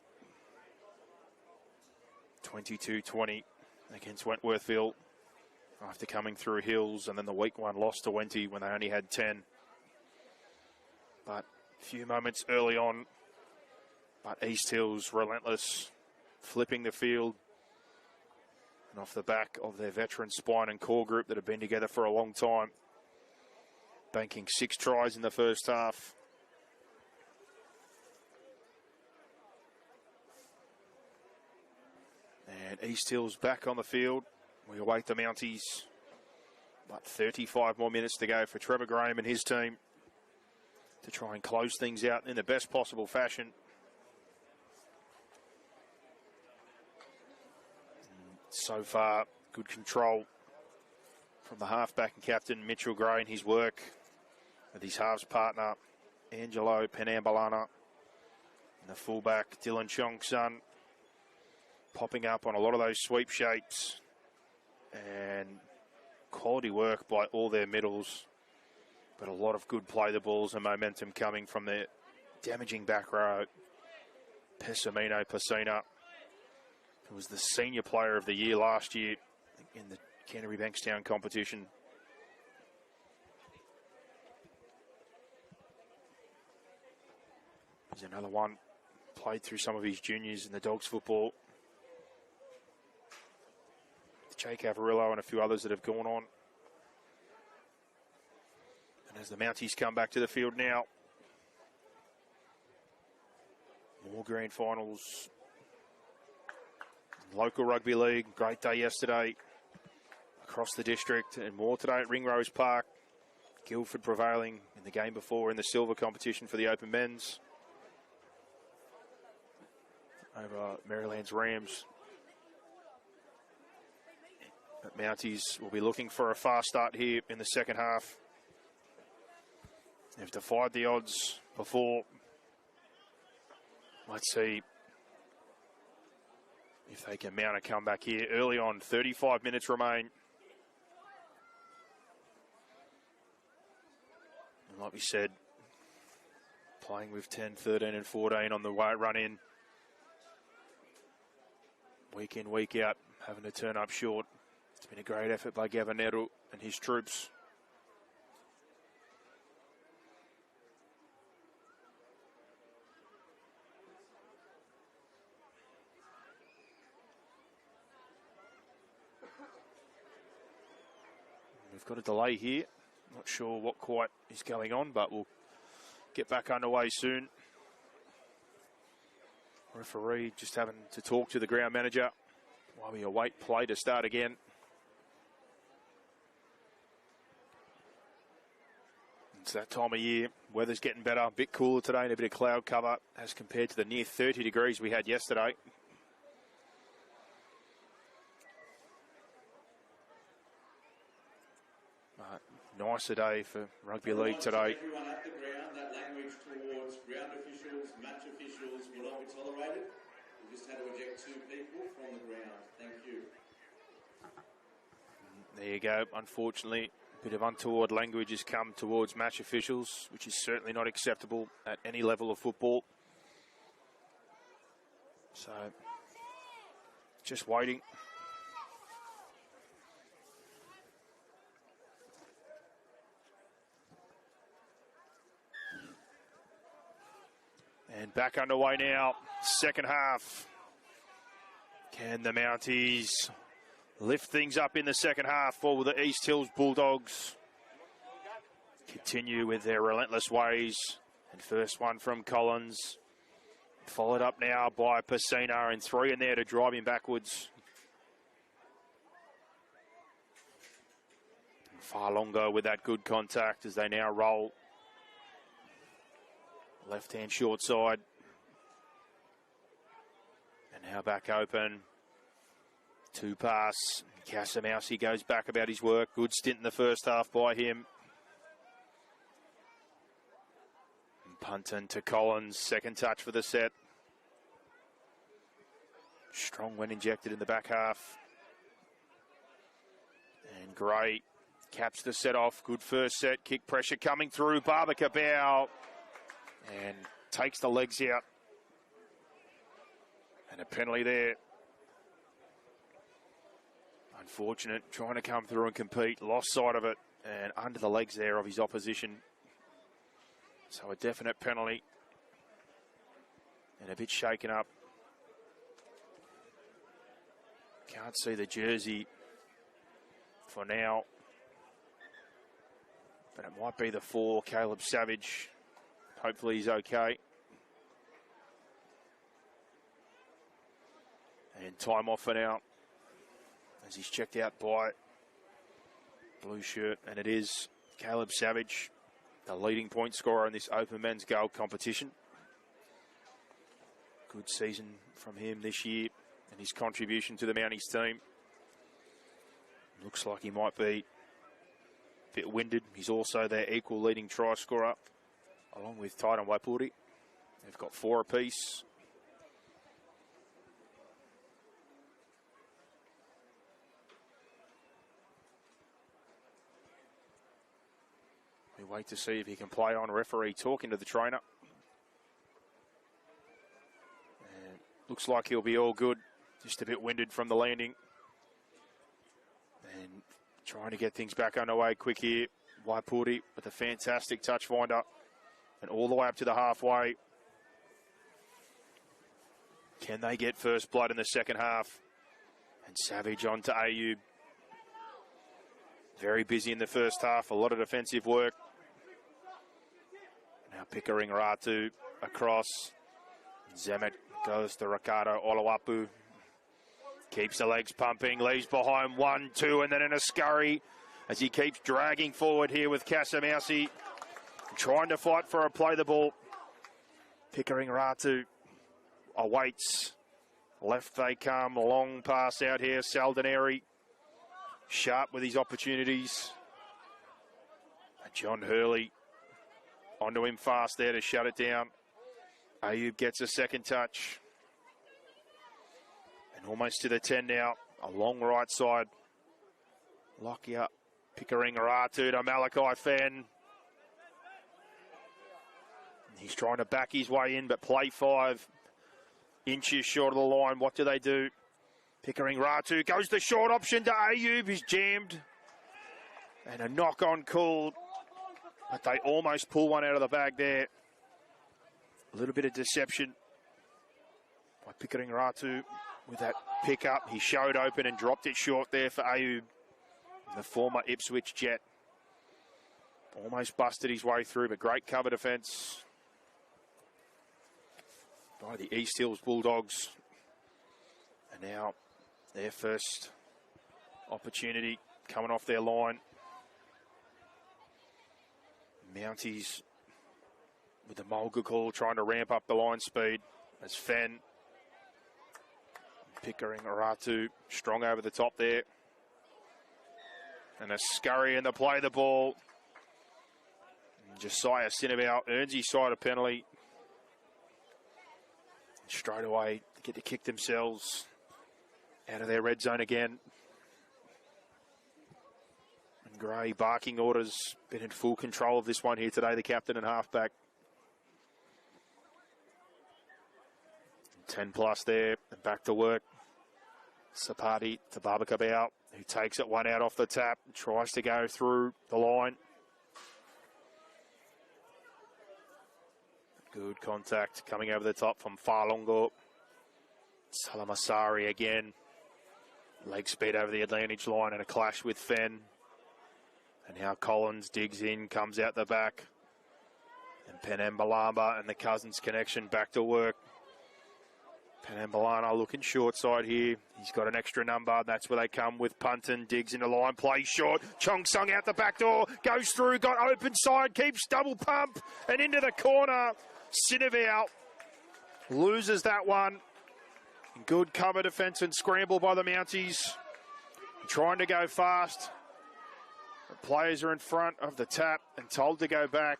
22-20 against Wentworthville after coming through Hills, and then the week one loss to Wenty when they only had 10. But a few moments early on, but East Hills relentless, flipping the field, and off the back of their veteran spine and core group that have been together for a long time, banking 6 tries in the first half. And East Hills back on the field. We await the Mounties. But 35 more minutes to go for Trevor Graham and his team to try and close things out in the best possible fashion. So far, good control from the halfback and captain Mitchell Gray and his work with his halves partner Angelo Penambalana and the fullback Dylan Chong's son, popping up on a lot of those sweep shapes, and quality work by all their middles, but a lot of good play the balls and momentum coming from the damaging back row. Pessamino Pacina, who was the senior player of the year last year in the Canterbury Bankstown competition. There's another one, played through some of his juniors in the Dogs football. Jake Avarillo and a few others that have gone on. And as the Mounties come back to the field now, more grand finals. Local rugby league, great day yesterday across the district, and more today at Ringrose Park. Guildford prevailing in the game before in the silver competition for the Open Men's over Maryland's Rams. But Mounties will be looking for a fast start here in the second half. They've defied the odds before. Let's see if they can mount a comeback here early on. 35 minutes remain. And like we said, playing with 10, 13 and 14 on the run in. Week in, week out, having to turn up short. It's been a great effort by Gavin Nettle and his troops. We've got a delay here. Not sure what quite is going on, but we'll get back underway soon. Referee just having to talk to the ground manager while we await play to start again. It's that time of year. Weather's getting better. A bit cooler today and a bit of cloud cover as compared to the near 30 degrees we had yesterday. Nicer day for rugby league today. Everyone at the ground, that language towards ground officials, match officials will not be tolerated. We just had to eject 2 people from the ground. Thank you. There you go. Unfortunately, a bit of untoward language has come towards match officials, which is certainly not acceptable at any level of football. So, just waiting. And back underway now, second half. Can the Mounties lift things up in the second half for the East Hills Bulldogs. Continue with their relentless ways. And first one from Collins. Followed up now by Pacino, and 3 in there to drive him backwards. Far longer with that good contact as they now roll. Left-hand short side. And now back open. 2 pass. Casamousi goes back about his work. Good stint in the first half by him. Punton to Collins, second touch for the set. Strong when injected in the back half. And Gray caps the set off. Good first set, kick pressure coming through. Barbacabao and takes the legs out. And a penalty there. Unfortunate, trying to come through and compete. Lost sight of it and under the legs there of his opposition. So a definite penalty and a bit shaken up. Can't see the jersey for now, but it might be the 4, Caleb Savage. Hopefully he's okay. And time off for now as he's checked out by blue shirt, and it is Caleb Savage, the leading point scorer in this Open Men's Gold competition. Good season from him this year and his contribution to the Mounties team. Looks like he might be a bit winded. He's also their equal leading try scorer, along with Titan Waipuri. They've got 4 apiece. We wait to see if he can play on. Referee talking to the trainer. And looks like he'll be all good. Just a bit winded from the landing. And trying to get things back underway quick here. Waipuri with a fantastic touch finder. And all the way up to the halfway. Can they get first blood in the second half? And Savage on to Ayub. Very busy in the first half. A lot of defensive work. Now Pickering Ratu across. Zemet goes to Ricardo Olawapu. Keeps the legs pumping, leaves behind 1, 2, and then in a scurry as he keeps dragging forward here with Casamousi. Trying to fight for a play the ball. Pickering Ratu awaits. Left they come, long pass out here, Saldineri. Sharp with his opportunities. John Hurley onto him fast there to shut it down. Ayub gets a second touch. And almost to the 10 now. A long right side. Lockyer, Pickering Ratu to Malachi Fenn. He's trying to back his way in, but play 5 inches short of the line. What do they do? Pickering Ratu goes the short option to Ayub. He's jammed. And a knock-on called. But they almost pull one out of the bag there. A little bit of deception by Pickering Ratu with that pick-up. He showed open and dropped it short there for Ayub, the former Ipswich Jet. Almost busted his way through, but great cover defence by the East Hills Bulldogs. And now their first opportunity coming off their line. Mounties with the Mulga call trying to ramp up the line speed as Fenn. Pickering Ratu strong over the top there. And a scurry in the play of the ball. And Josiah Sinabau earns his side a penalty. Straight away to get to kick themselves out of their red zone again. And Gray barking orders, been in full control of this one here today, the captain and halfback. 10 plus there, and back to work. Sapati to Barbacabao, who takes it one out off the tap, tries to go through the line. Good contact coming over the top from Farlongo. Salamasari again. Leg speed over the advantage line and a clash with Fenn. And now Collins digs in, comes out the back. And Penambalamba and the Cousins connection back to work. Penambalana looking short side here. He's got an extra number. That's where they come with Punton. Digs into line, plays short. Chong Sung out the back door. Goes through, got open side, keeps double pump. And into the corner. Sinevau loses that one. Good cover defence and scramble by the Mounties. Trying to go fast. The players are in front of the tap and told to go back.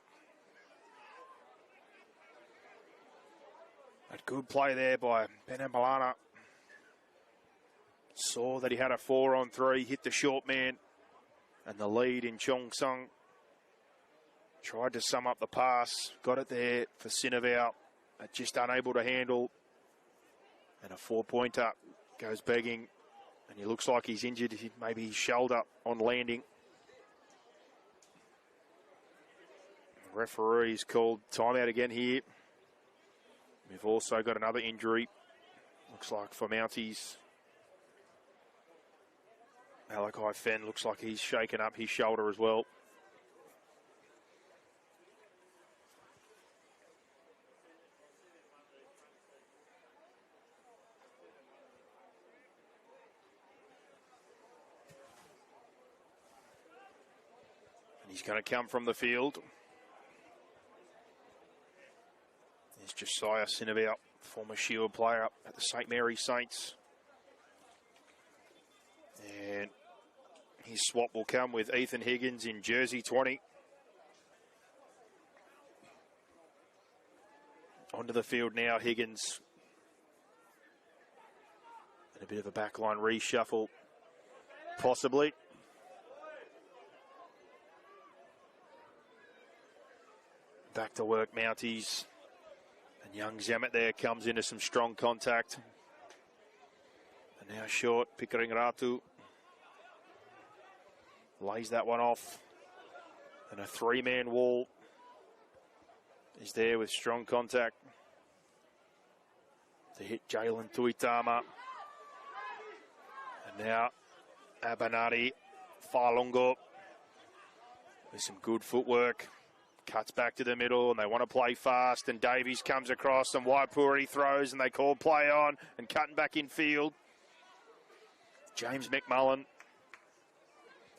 A good play there by Penambalana. Saw that he had a 4-on-3, hit the short man, and the lead in Chong Sung. Tried to sum up the pass, got it there for Sinevau, but just unable to handle. And a 4-pointer goes begging, and he looks like he's injured, maybe his shoulder on landing. The referee's called timeout again here. We've also got another injury, looks like for Mounties. Malachi Fenn looks like he's shaken up his shoulder as well. And he's going to come from the field. There's Josiah Sinevau, former Shield player at the St. Mary's Saints. And his swap will come with Ethan Higgins in jersey 20. Onto the field now, Higgins. And a bit of a backline reshuffle, possibly. Back to work, Mounties. And young Zamet there comes into some strong contact. And now short, Pickering Ratu. Lays that one off. And a 3-man wall is there with strong contact to hit Jalen Tuitama. And now Abanati Falungo with some good footwork. Cuts back to the middle, and they want to play fast, and Davies comes across, and Waipuri throws, and they call play on, and cutting back in field. James McMullen,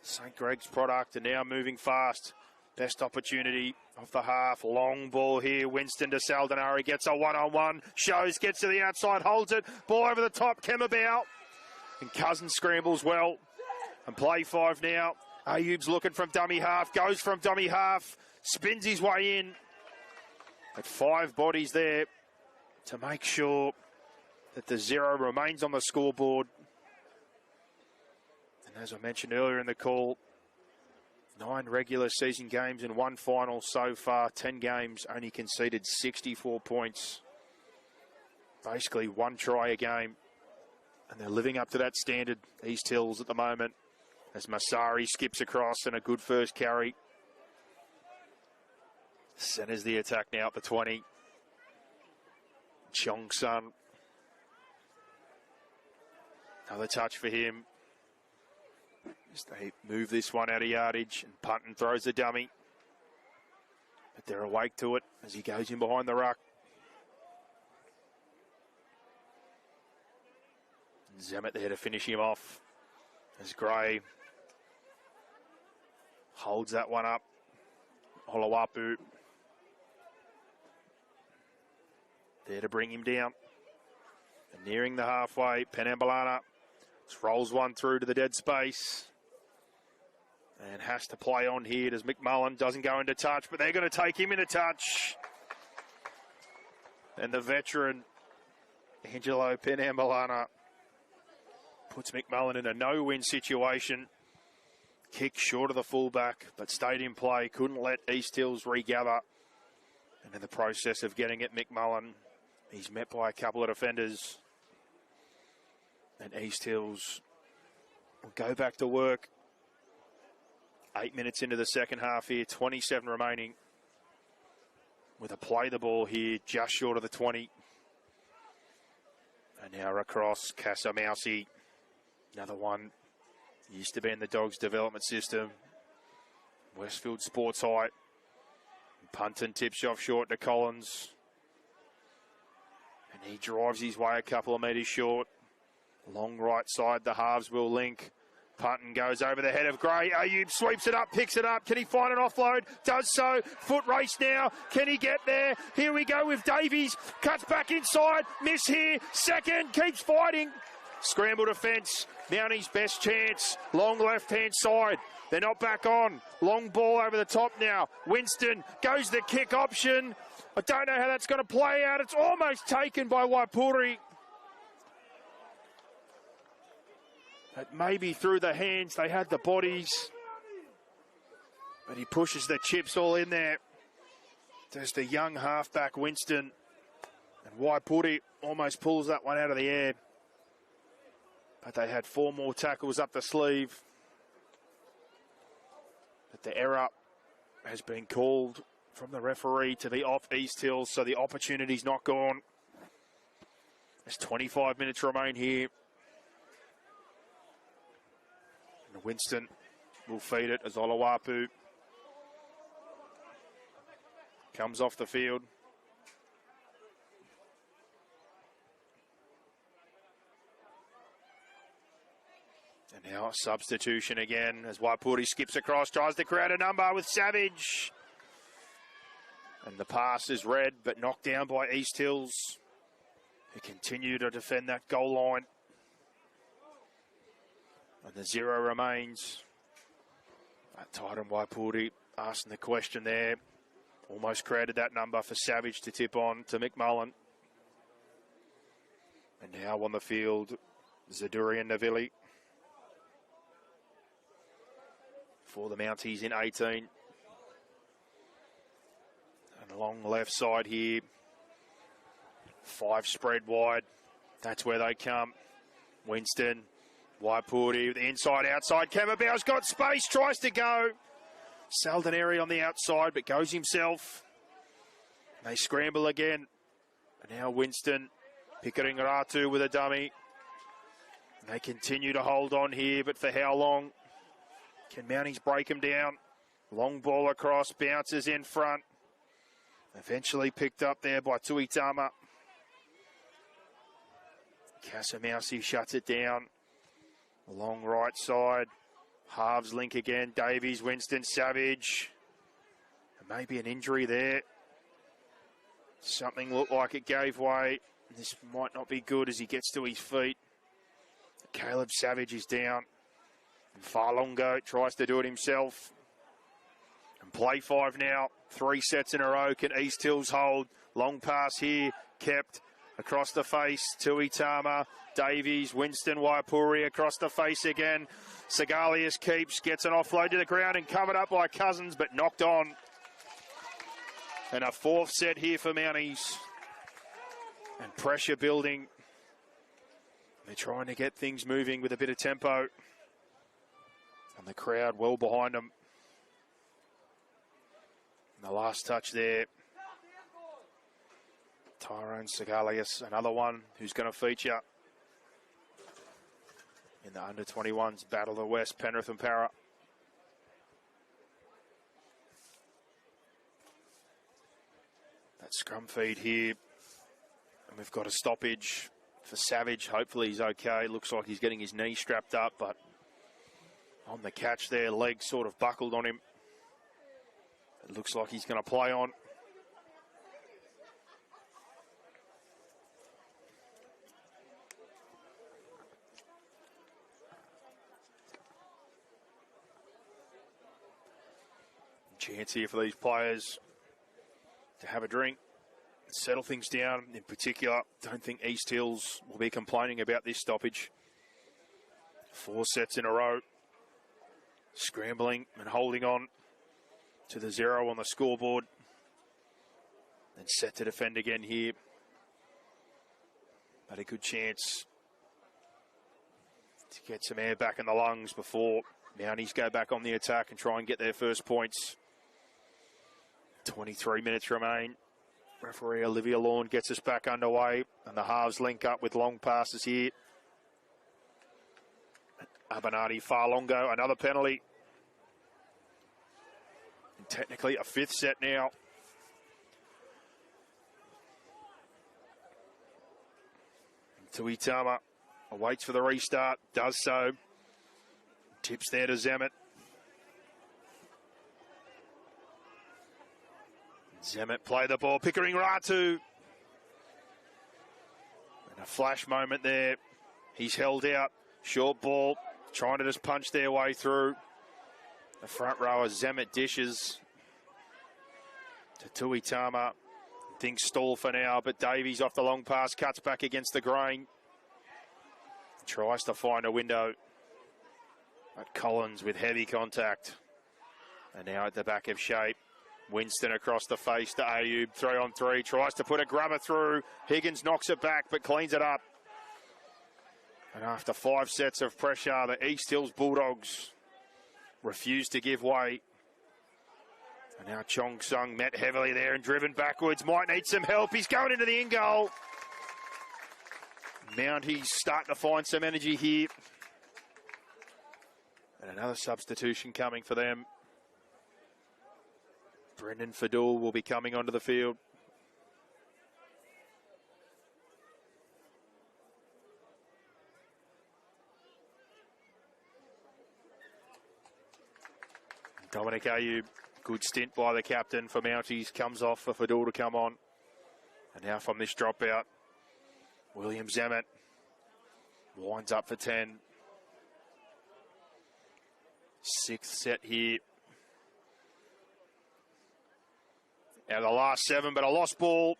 St. Greg's product, and now moving fast. Best opportunity of the half. Long ball here. Winston to Saldonari, gets a one-on-one. Shows, gets to the outside, holds it. Ball over the top, Kemmerbow. And Cousins scrambles well. And play 5 now. Ayub's looking from dummy half, goes from dummy half. Spins his way in. At 5 bodies there to make sure that the 0 remains on the scoreboard. And as I mentioned earlier in the call, 9 regular season games and 1 final so far. 10 games, only conceded 64 points. Basically 1 try a game. And they're living up to that standard, East Hills, at the moment. As Masari skips across and a good first carry. Centers the attack now at the 20. Chong Sun. Another touch for him. As they move this one out of yardage, and Punton throws the dummy. But they're awake to it as he goes in behind the ruck. Zamet there to finish him off. As Gray holds that one up. Holawapu there to bring him down. And nearing the halfway, Penambalana rolls one through to the dead space. And has to play on here. Does McMullen, doesn't go into touch, but they're going to take him into touch. And the veteran, Angelo Penambalana, puts McMullen in a no-win situation. Kick short of the fullback, but stayed in play. Couldn't let East Hills regather. And in the process of getting it, McMullen, he's met by a couple of defenders. And East Hills will go back to work. 8 minutes into the second half here, 27 remaining. With a play the ball here, just short of the 20. And now across, Casamausi Another one used to be in the Dogs development system. Westfield Sports High. Punton tips off short to Collins. And he drives his way a couple of metres short. Long right side, the halves will link. Punton goes over the head of Gray. Ayub sweeps it up, picks it up. Can he find an offload? Does so. Foot race now. Can he get there? Here we go with Davies. Cuts back inside. Miss here. Second. Keeps fighting. Scramble defence. Mounties' best chance. Long left-hand side. They're not back on. Long ball over the top now. Winston goes the kick option. I don't know how that's going to play out. It's almost taken by Waipuri. But maybe through the hands, they had the bodies. But he pushes the chips all in there. There's the young halfback, Winston. And Waipuri almost pulls that one out of the air. But they had 4 more tackles up the sleeve. But the error has been called from the referee to be off East Hills, so the opportunity's not gone. There's 25 minutes remain here. And Winston will feed it as Olawapu comes off the field. And now a substitution again as Waipuri skips across, tries to create a number with Savage. And the pass is read, but knocked down by East Hills, who continue to defend that goal line. And the 0 remains. Titan Waipuri asking the question there. Almost created that number for Savage to tip on to McMullen. And now on the field, Zaduri and Navilli. For the Mounties in 18. And along the left side here, 5 spread wide. That's where they come. Winston, Waipuri, the inside, outside. Kamabau's got space, tries to go. Saldineri on the outside, but goes himself. They scramble again. And now Winston, Pickering Ratu with a dummy. And they continue to hold on here, but for how long? Can Mounties break him down? Long ball across, bounces in front. Eventually picked up there by Tuitama. Casamausi shuts it down. Along right side. Halves link again. Davies, Winston, Savage. And maybe an injury there. Something looked like it gave way. This might not be good as he gets to his feet. Caleb Savage is down. And Farlongo tries to do it himself. And play 5 now. 3 sets in a row. Can East Hills hold? Long pass here. Kept across the face. Tuitama. Davies. Winston. Waipuri across the face again. Segalius keeps. Gets an offload to the ground and covered up by Cousins, but knocked on. And a 4th set here for Mounties. And pressure building. They're trying to get things moving with a bit of tempo. And the crowd well behind them. And the last touch there. Tyrone Segalius, another one who's going to feature in the under-21s Battle of the West, Penrith and Para. That scrum feed here. And we've got a stoppage for Savage. Hopefully he's okay. Looks like he's getting his knee strapped up, but on the catch there, leg sort of buckled on him. It looks like he's going to play on. Chance here for these players to have a drink, settle things down. In particular, don't think East Hills will be complaining about this stoppage. 4 sets in a row. Scrambling and holding on to the 0 on the scoreboard. And set to defend again here. But a good chance to get some air back in the lungs before Mounties go back on the attack and try and get their first points. 23 minutes remain. Referee Olivia Lawn gets us back underway. And the halves link up with long passes here. Abernathy Farlongo, another penalty. And technically a fifth set now. Tuitama waits for the restart, does so. Tips there to Zemet. Zemet play the ball, Pickering Ratu. And a flash moment there. He's held out, short ball, trying to just punch their way through. The front rower, Zemet dishes to Tuitama. Things stall for now, but Davies off the long pass, cuts back against the grain. Tries to find a window. But Collins with heavy contact. And now at the back of shape. Winston across the face to Ayub, 3-on-3, tries to put a grubber through. Higgins knocks it back, but cleans it up. And after 5 sets of pressure, the East Hills Bulldogs refuse to give way. And now Chong Sung met heavily there and driven backwards. Might need some help. He's going into the in-goal. Mounties starting to find some energy here. And another substitution coming for them. Brendan Fadul will be coming onto the field. Dominic Ayub, good stint by the captain for Mounties, comes off for Fadul to come on. And now from this dropout, William Zemet winds up for 10. 6th set here. Out of the last 7, but a lost ball.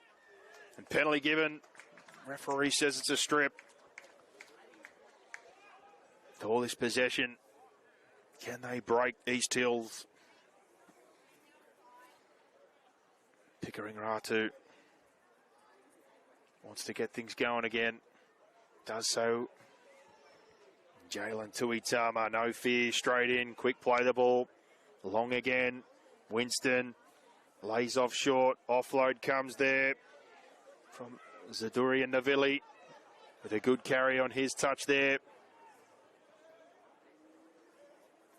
And penalty given. Referee says it's a strip. All this possession. Can they break East Hills? Pickering Ratu wants to get things going again. Does so. Jalen Tuitama, no fear, straight in. Quick play the ball. Long again. Winston. Lays off short, offload comes there from Zaduri and Navilli with a good carry on his touch there.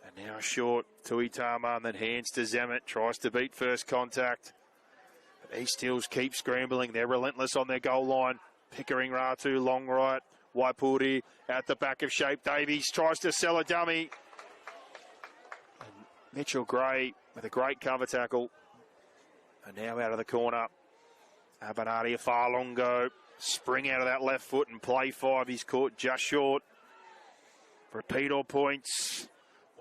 And now short, Tuitama, and then hands to Zemet, tries to beat first contact. But East Hills keep scrambling, they're relentless on their goal line. Pickering Ratu, long right, Waipuri out the back of shape. Davies tries to sell a dummy. And Mitchell Gray with a great cover tackle. And now out of the corner, Abernathy Farlongo, spring out of that left foot and play 5. He's caught just short. Repeat all points.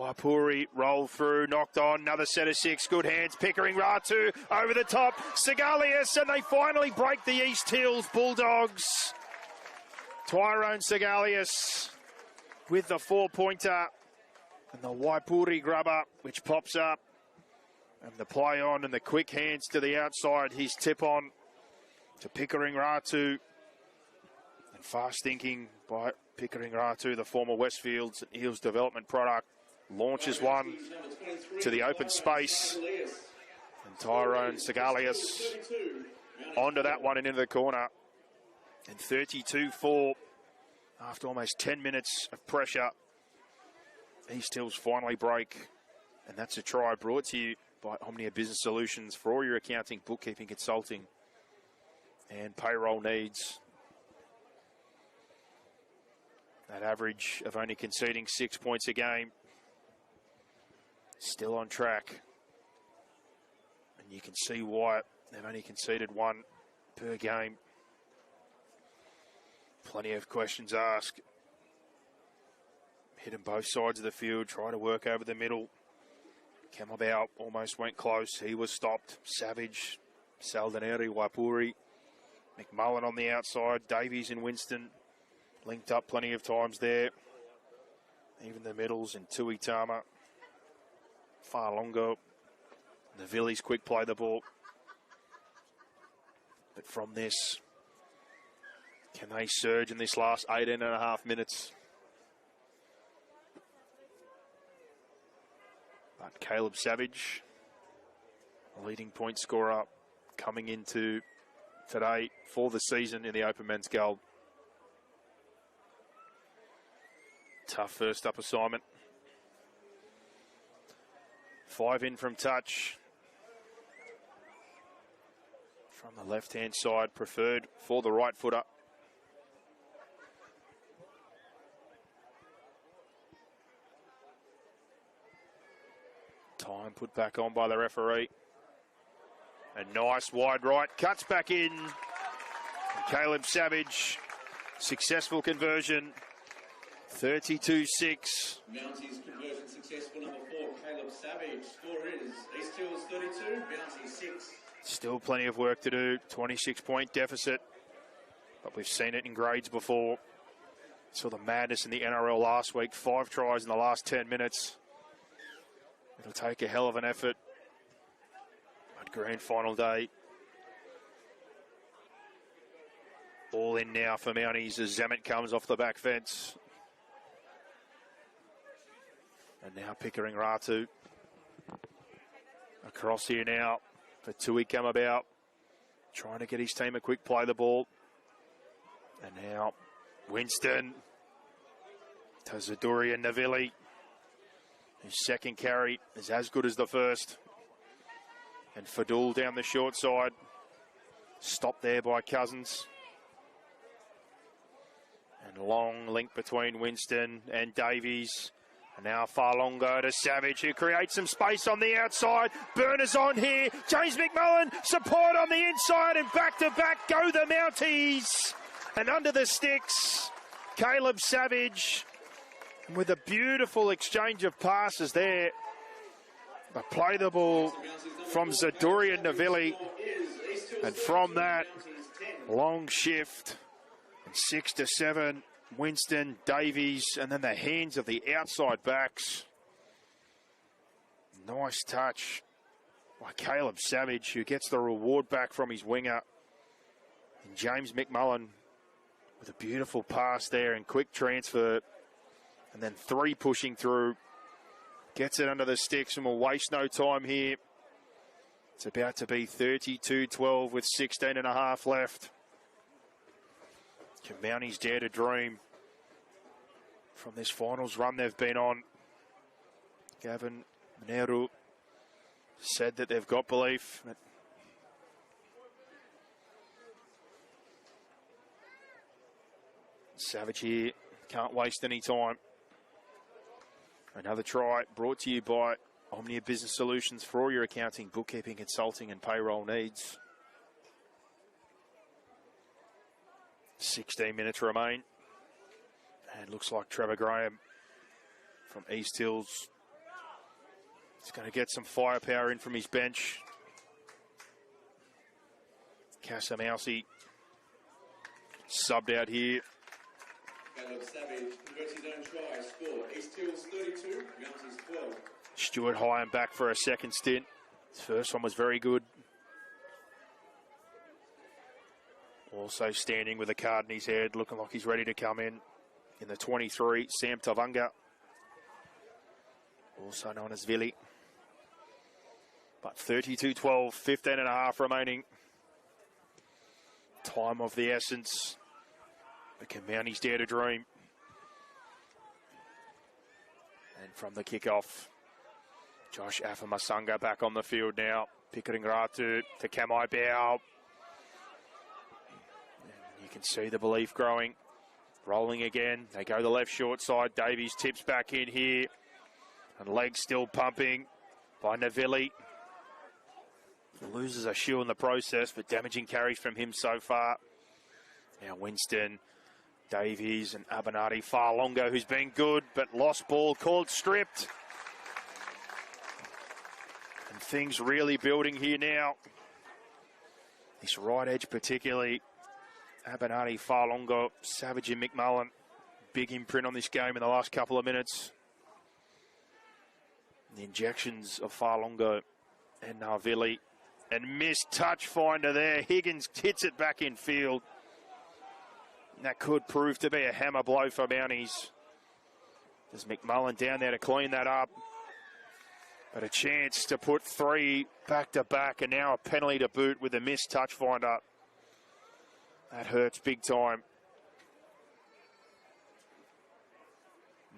Waipuri roll through, knocked on, another set of 6. Good hands, Pickering Ratu over the top. Segalius, and they finally break the East Hills Bulldogs. Tyrone Segalius with the 4-pointer. And the Waipuri grubber, which pops up. And the play on and the quick hands to the outside. His tip on to Pickering Ratu. And fast thinking by Pickering Ratu, the former Westfields and Eels development product. Launches one to the open space. And Tyrone Segalius onto that one and into the corner. And 32-4 after almost 10 minutes of pressure. East Hills finally break. And that's a try brought to you by Omnia Business Solutions for all your accounting, bookkeeping, consulting, and payroll needs. That average of only conceding 6 points a game. Still on track. And you can see why they've only conceded 1 per game. Plenty of questions asked. Hitting both sides of the field, try to work over the middle. Camelbaum almost went close. He was stopped. Savage, Saldineri, Waipuri, McMullen on the outside. Davies and Winston linked up plenty of times there. Even the middles and Tuitama. Farlongo. The Villies quick play the ball. But from this, can they surge in this last 18.5 minutes? But Caleb Savage, leading point scorer, coming into today for the season in the Open Men's Gold. Tough first up assignment. 5 in from touch. From the left-hand side, preferred for the right footer. Time put back on by the referee. A nice wide right, cuts back in. And Caleb Savage, successful conversion, 32-6. Mounties conversion successful, number 4, Caleb Savage. Score is East Hills 32, Mounties 6. Still plenty of work to do, 26-point deficit. But we've seen it in grades before. Saw the madness in the NRL last week, 5 tries in the last 10 minutes. It'll take a hell of an effort at grand final day. All in now for Mounties as Zamet comes off the back fence. And now Pickering Ratu. Across here now for Tui come about. Trying to get his team a quick play the ball. And now Winston to Zaduri and Navilli. His second carry is as good as the first. And Fadul down the short side. Stopped there by Cousins. And long link between Winston and Davies. And now Farlongo to Savage, who creates some space on the outside. Burners on here. James McMullen, support on the inside, and back-to-back go the Mounties. And under the sticks, Caleb Savage with a beautiful exchange of passes there. But play the ball from Zaduri and Navilli. And from that, long shift, 6-7, Winston, Davies, and then the hands of the outside backs. Nice touch by Caleb Savage, who gets the reward back from his winger. And James McMullen with a beautiful pass there and quick transfer. And then 3 pushing through. Gets it under the sticks and will waste no time here. It's about to be 32-12 with 16 and a half left. Can Mounties dare to dream from this finals run they've been on? Gavin Mineru said that they've got belief. Savage here, can't waste any time. Another try brought to you by Omnia Business Solutions for all your accounting, bookkeeping, consulting and payroll needs. 16 minutes remain. And looks like Trevor Graham from East Hills is going to get some firepower in from his bench. Casamousi subbed out here. Caleb Savage converts his own try. Score East Hills 32, Mounties 12. Stuart Hyam back for a second stint. His first one was very good. Also standing with a card in his head, looking like he's ready to come in the 23, Sam Tavanga, also known as Vili. But 32-12, 15 and a half remaining. Time of the essence. But can Mounties dare to dream? And from the kickoff, Josh Afamasanga back on the field now. Pickering Ratu to Kamai Bao. You can see the belief growing. Rolling again. They go the left short side. Davies tips back in here. And legs still pumping by Navilli. Loses a shoe in the process, but damaging carries from him so far. Now Winston, Davies and Abernathy. Farlongo, who's been good, but lost ball, called stripped. And things really building here now. This right edge particularly. Abernathy, Farlongo, Savage and McMullen. Big imprint on this game in the last couple of minutes. The injections of Farlongo and Narvilli. And missed touch finder there. Higgins hits it back in field. And that could prove to be a hammer blow for Mounties. There's McMullen down there to clean that up. But a chance to put 3 back-to-back, and now a penalty to boot with a missed touch finder. That hurts big time.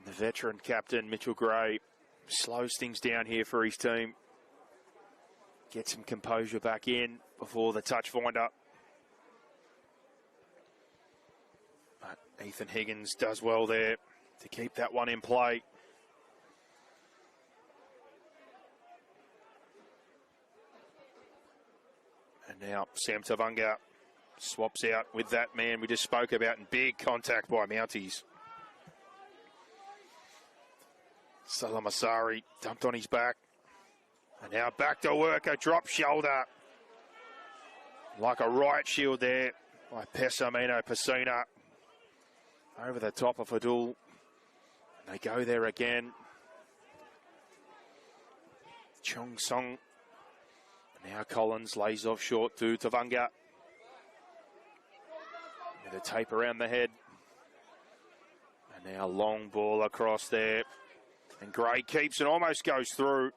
The veteran captain, Mitchell Gray, slows things down here for his team. Gets some composure back in before the touch finder. But Ethan Higgins does well there to keep that one in play. And now Sam Tavunga swaps out with that man we just spoke about, and big contact by Mounties. Salamasari dumped on his back. And now back to work, a drop shoulder. Like a right shield there by Pessamino Pacina. Over the top of Fadul. They go there again. Chong Song. Now Collins lays off short to Tavunga. With a tape around the head. And now long ball across there. And Gray keeps and almost goes through.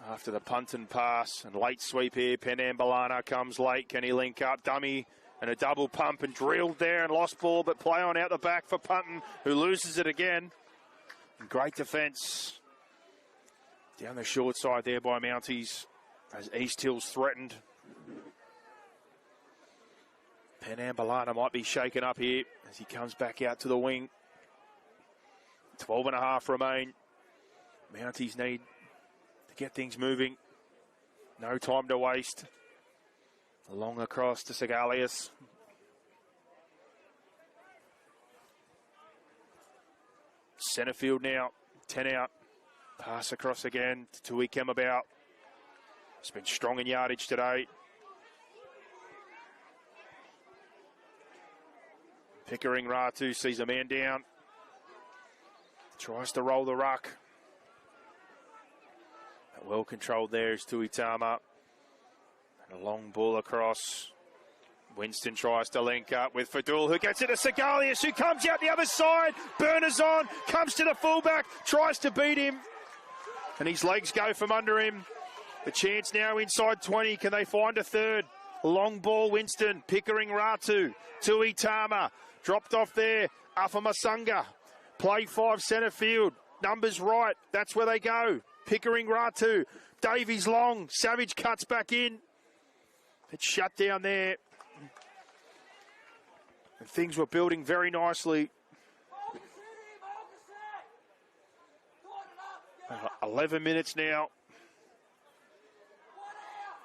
After the punt and pass and late sweep here, Penambalana comes late. Can he link up? Dummy and a double pump and drilled there and lost ball, but play on out the back for Punton, who loses it again. And great defence down the short side there by Mounties as East Hills threatened. Penambalana might be shaken up here as he comes back out to the wing. 12.5 remain. Mounties need to get things moving. No time to waste. Long across to Segalius. Centre field now. 10 out. Pass across again to Tui Kemabout. He's been strong in yardage today. Pickering Ratu sees a man down. Tries to roll the ruck. Well controlled there is Tuitama. And a long ball across. Winston tries to link up with Fadul, who gets it to Segalius, who comes out the other side. Burners on, comes to the fullback, tries to beat him. And his legs go from under him. The chance now inside 20. Can they find a third? Long ball, Winston. Pickering Ratu. Tuitama. Dropped off there. Afamasunga. Play 5 centre field. Numbers right. That's where they go. Pickering Ratu. Davies long. Savage cuts back in. It's shut down there. And things were building very nicely. 11 minutes now.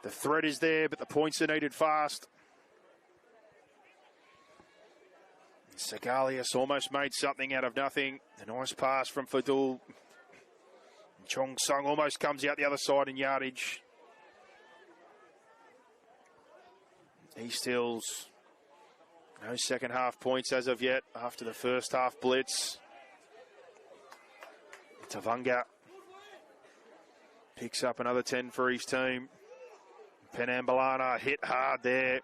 The threat is there, but the points are needed fast. Segalius almost made something out of nothing. A nice pass from Fadul. Chong Sung almost comes out the other side in yardage. East Hills, no second half points as of yet after the first half blitz. Tavunga picks up another 10 for his team. Penambalana hit hard there.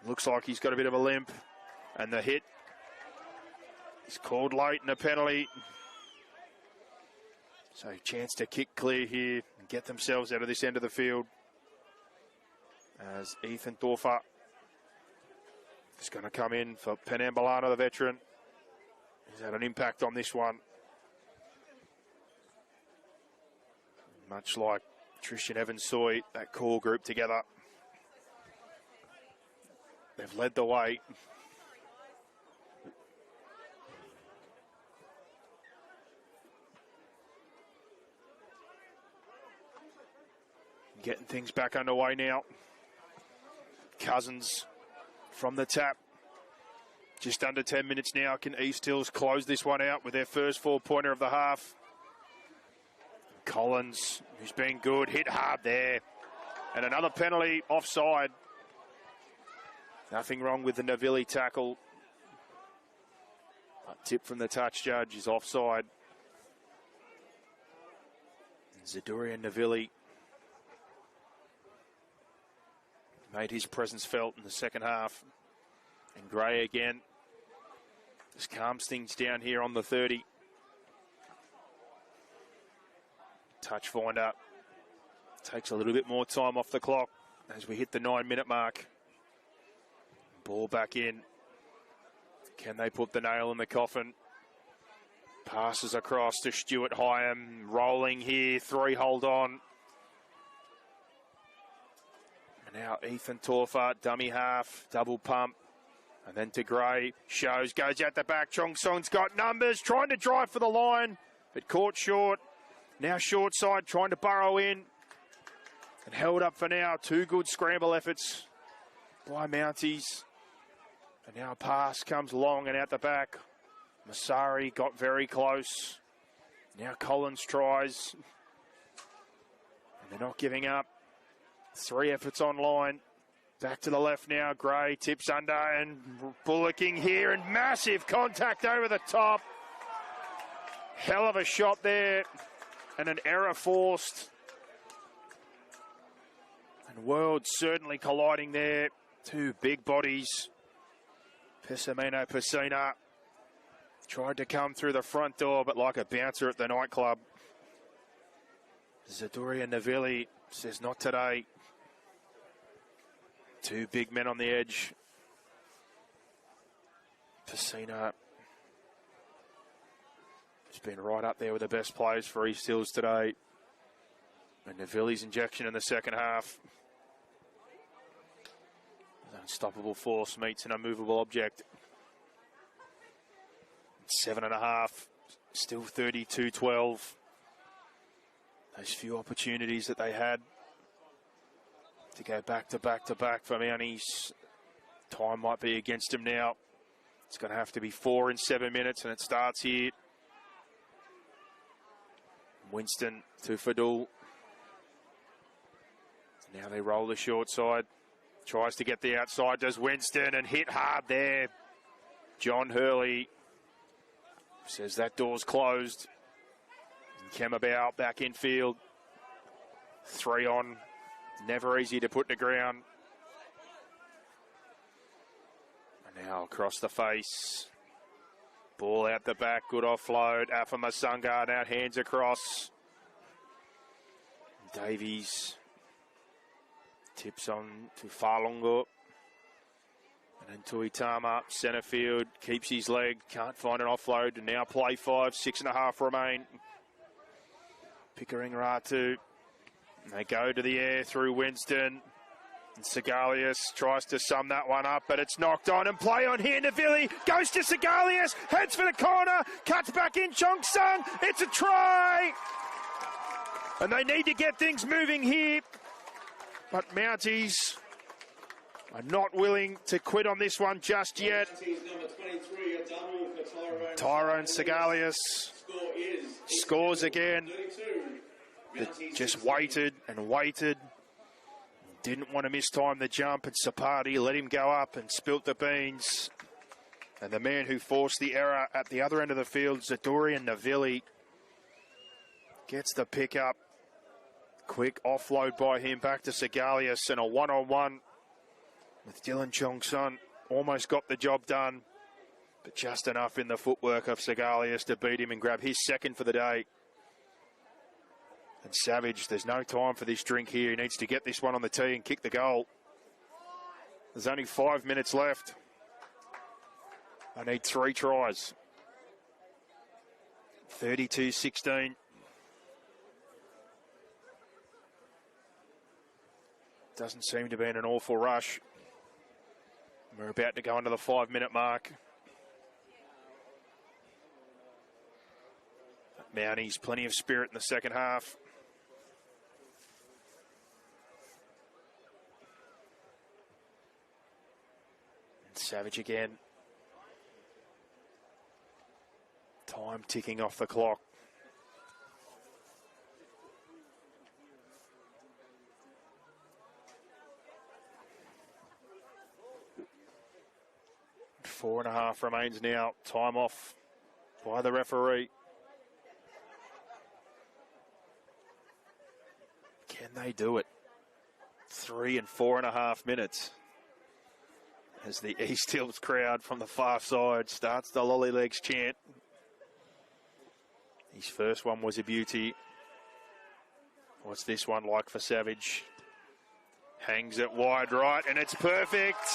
Looks like he's got a bit of a limp. And the hit is called late and a penalty. So chance to kick clear here and get themselves out of this end of the field. As Ethan Thorfer is going to come in for Penambalana, the veteran. He's had an impact on this one. Much like Tristan Evans-Soy, that core group together. They've led the way. Getting things back underway now. Cousins from the tap. Just under 10 minutes now. Can East Hills close this one out with their first 4-pointer of the half? Collins, who's been good, hit hard there. And another penalty offside. Nothing wrong with the Navilli tackle. A tip from the touch judge is offside. Zadurian Navilli made his presence felt in the second half. And Gray again just calms things down here on the 30. Touch finder. Takes a little bit more time off the clock as we hit the 9-minute mark. Ball back in. Can they put the nail in the coffin? Passes across to Stuart Hyam, rolling here, 3 hold on. And now Ethan Torfer, dummy half, double pump. And then to Gray, shows, goes out the back. Chong Song's got numbers, trying to drive for the line, but caught short. Now short side, trying to burrow in. And held up for now. 2 good scramble efforts by Mounties. And now a pass comes long and out the back. Masari got very close. Now Collins tries. And they're not giving up. 3 efforts online. Back to the left now. Gray tips under and bullocking here. And massive contact over the top. Hell of a shot there. And an error forced. And World certainly colliding there. 2 big bodies. Pessamino Pacina tried to come through the front door, but like a bouncer at the nightclub. Zadoria Navilli says not today. 2 big men on the edge. Pacina has been right up there with the best players for East Hills today. And Navilli's injection in the second half. An unstoppable force meets an unmovable object. 7.5, still 32-12. Those few opportunities that they had to go back to back to back for Mounties. Time might be against them now. It's going to have to be 4 in 7 minutes, and it starts here. Winston to Fadul. Now they roll the short side. Tries to get the outside, does Winston, and hit hard there. John Hurley says that door's closed. And Kemabau back in field. 3 on. Never easy to put in the ground. And now across the face. Ball out the back, good offload. Afa Masunga now hands across. Davies tips on to Falongo. And then Tuitama, centre field, keeps his leg, can't find an offload, and now play 5, 6.5 remain. Pickering Ratu, and they go to the air through Winston. And Segalius tries to sum that one up, but it's knocked on, and play on here. Navilli goes to Segalius, heads for the corner, cuts back in Chong Sung, it's a try! And they need to get things moving here, but Mounties are not willing to quit on this one just yet. Tyrone Segalius scores again. But just waited and waited. Didn't want to mistime the jump, and Sapati let him go up and spilt the beans. And the man who forced the error at the other end of the field, Zadorian Navilli, gets the pick up. Quick offload by him back to Segalius, and a one-on-one with Dylan Chong-sun. Almost got the job done, but just enough in the footwork of Segalius to beat him and grab his second for the day. And Savage, there's no time for this drink here. He needs to get this one on the tee and kick the goal. There's only 5 minutes left. I need 3 tries. 32-16. Doesn't seem to be in an awful rush. We're about to go into the 5-minute mark. Mounties, plenty of spirit in the second half. And Savage again. Time ticking off the clock. Four and a half remains now. Time off by the referee. Can they do it? 3 and 4.5 minutes. As the East Hills crowd from the far side starts the Lollylegs chant. His first one was a beauty. What's this one like for Savage? Hangs it wide right, and it's perfect.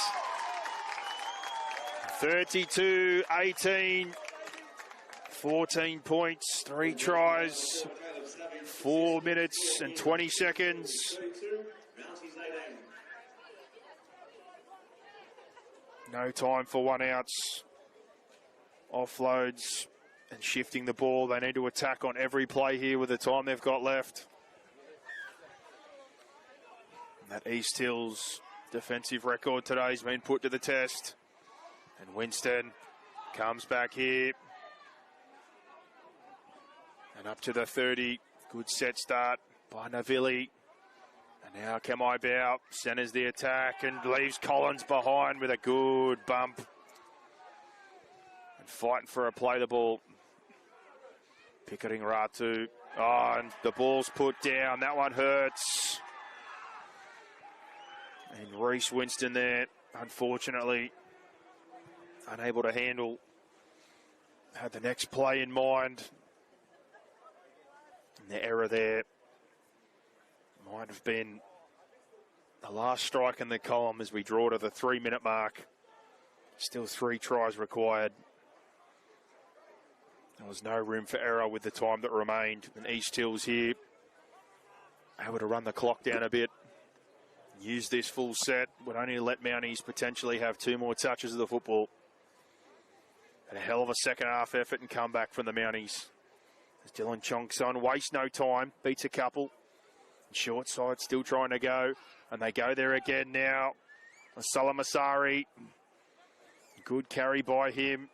32-18 14 points, 3 tries, 4 minutes and 20 seconds. No time for 1-outs. Offloads and shifting the ball. They need to attack on every play here with the time they've got left. And that East Hills defensive record today has been put to the test. And Winston comes back here. And up to the 30. Good set start by Navilli. And now Kamai Bao centers the attack and leaves Collins behind with a good bump. And fighting for a play the ball. Pickering Ratu. Oh, and the ball's put down. That one hurts. And Reese Winston there, unfortunately, unable to handle. Had the next play in mind. And the error there might have been the last strike in the column as we draw to the 3-minute mark. Still 3 tries required. There was no room for error with the time that remained. And East Hills here able to run the clock down a bit. Use this full set. Would only let Mounties potentially have 2 more touches of the football. And a hell of a second half effort and comeback from the Mounties. As Dylan chonks on, waste no time, beats a couple. Short side still trying to go. And they go there again now. Salamasari. Good carry by him.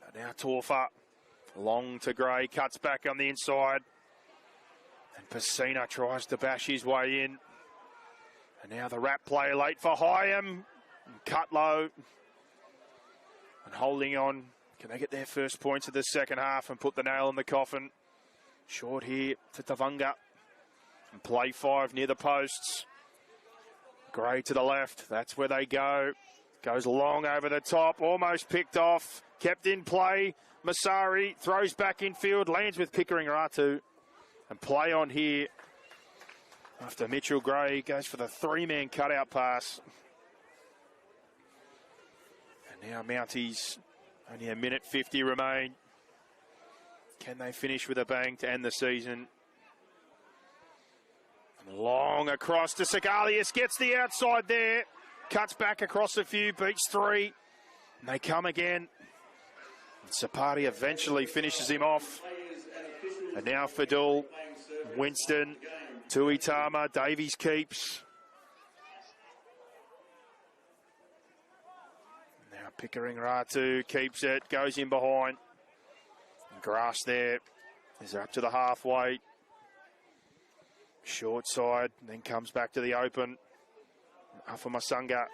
And now Torfa. Long to Gray. Cuts back on the inside. And Pacina tries to bash his way in. And now the wrap play late for Hyam. Cut low. And holding on. Can they get their first points of the second half and put the nail in the coffin? Short here to Tavunga. And play 5 near the posts. Gray to the left. That's where they go. Goes long over the top. Almost picked off. Kept in play. Masari throws back in field. Lands with Pickering Ratu. And play on here. After Mitchell Gray goes for the 3-man cutout pass. And now Mounties. Only a minute 50 remain. Can they finish with a bang to end the season? And long across to Segalius. Gets the outside there. Cuts back across a few. Beats 3. And they come again. And Sapati eventually finishes him off. And now Fadul, Winston, Tuitama, Davies keeps. Now Pickering Ratu keeps it, goes in behind. And Grass there is up to the halfway. Short side, then comes back to the open. Alpha Masunga.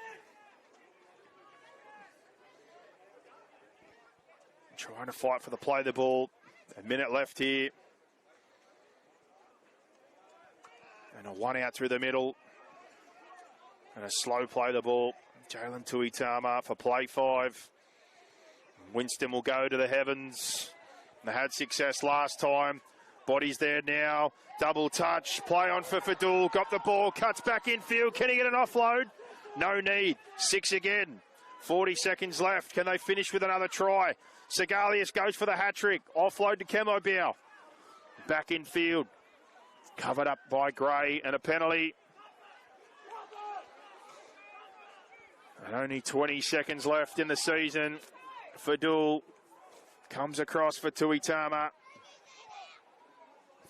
Trying to fight for the play of the ball. A minute left here. And a 1-out through the middle. And a slow play of the ball. Jalen Tuitama for play 5. Winston will go to the heavens. They had success last time. Body's there now. Double touch. Play on for Fadul. Got the ball. Cuts back infield. Can he get an offload? No need. 6 again. 40 seconds left. Can they finish with another try? Segalius goes for the hat-trick. Offload to Kemobiao. Back in field. Covered up by Gray and a penalty. And only 20 seconds left in the season. Fadul comes across for Tuitama.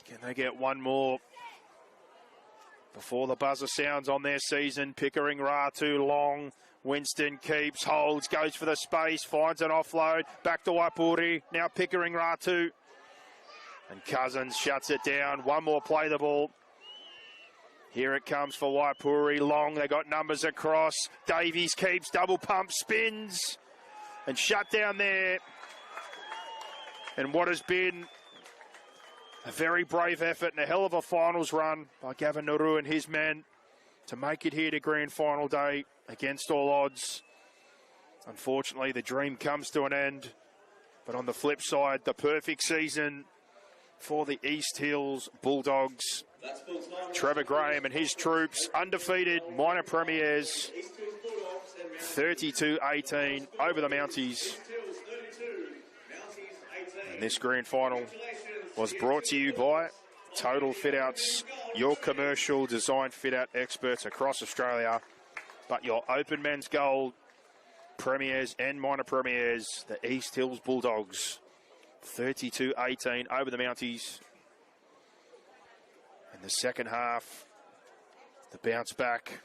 Can they get one more before the buzzer sounds on their season? Pickering Ratu long. Winston keeps, holds, goes for the space, finds an offload. Back to Waipuri. Now Pickering Ratu. And Cousins shuts it down. One more play the ball. Here it comes for Waipuri. Long, they got numbers across. Davies keeps, double pump, spins. And shut down there. And what has been a very brave effort and a hell of a finals run by Gavin Nauru and his men to make it here to grand final day against all odds. Unfortunately, the dream comes to an end. But on the flip side, the perfect season for the East Hills Bulldogs. Trevor Graham and his troops, undefeated minor premiers, 32-18 over the Mounties. And this grand final was brought to you by Total Fit-Outs, your commercial design fit-out experts across Australia. But your Open Men's Gold premiers and minor premiers, the East Hills Bulldogs, 32-18 over the Mounties. In the second half, the bounce back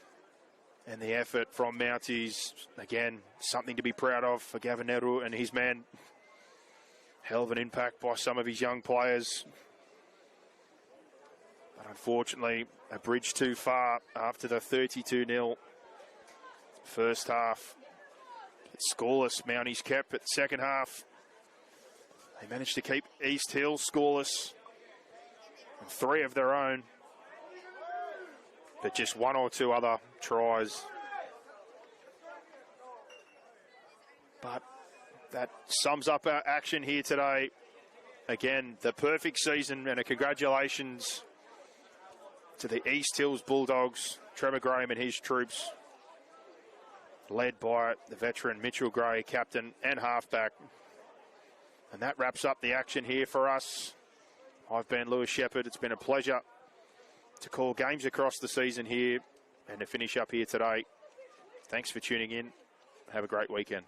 and the effort from Mounties. Again, something to be proud of for Gavin Neru and his men. Hell of an impact by some of his young players. But unfortunately, a bridge too far after the 32-0 first half. It's scoreless. Mounties kept at the second half. They managed to keep East Hills scoreless. And 3 of their own. But just 1 or 2 other tries. But that sums up our action here today. Again, the perfect season, and a congratulations to the East Hills Bulldogs, Trevor Graham and his troops, led by the veteran Mitchell Gray, captain and halfback. And that wraps up the action here for us. I've been Lewis Shepherd. It's been a pleasure to call games across the season here and to finish up here today. Thanks for tuning in. Have a great weekend.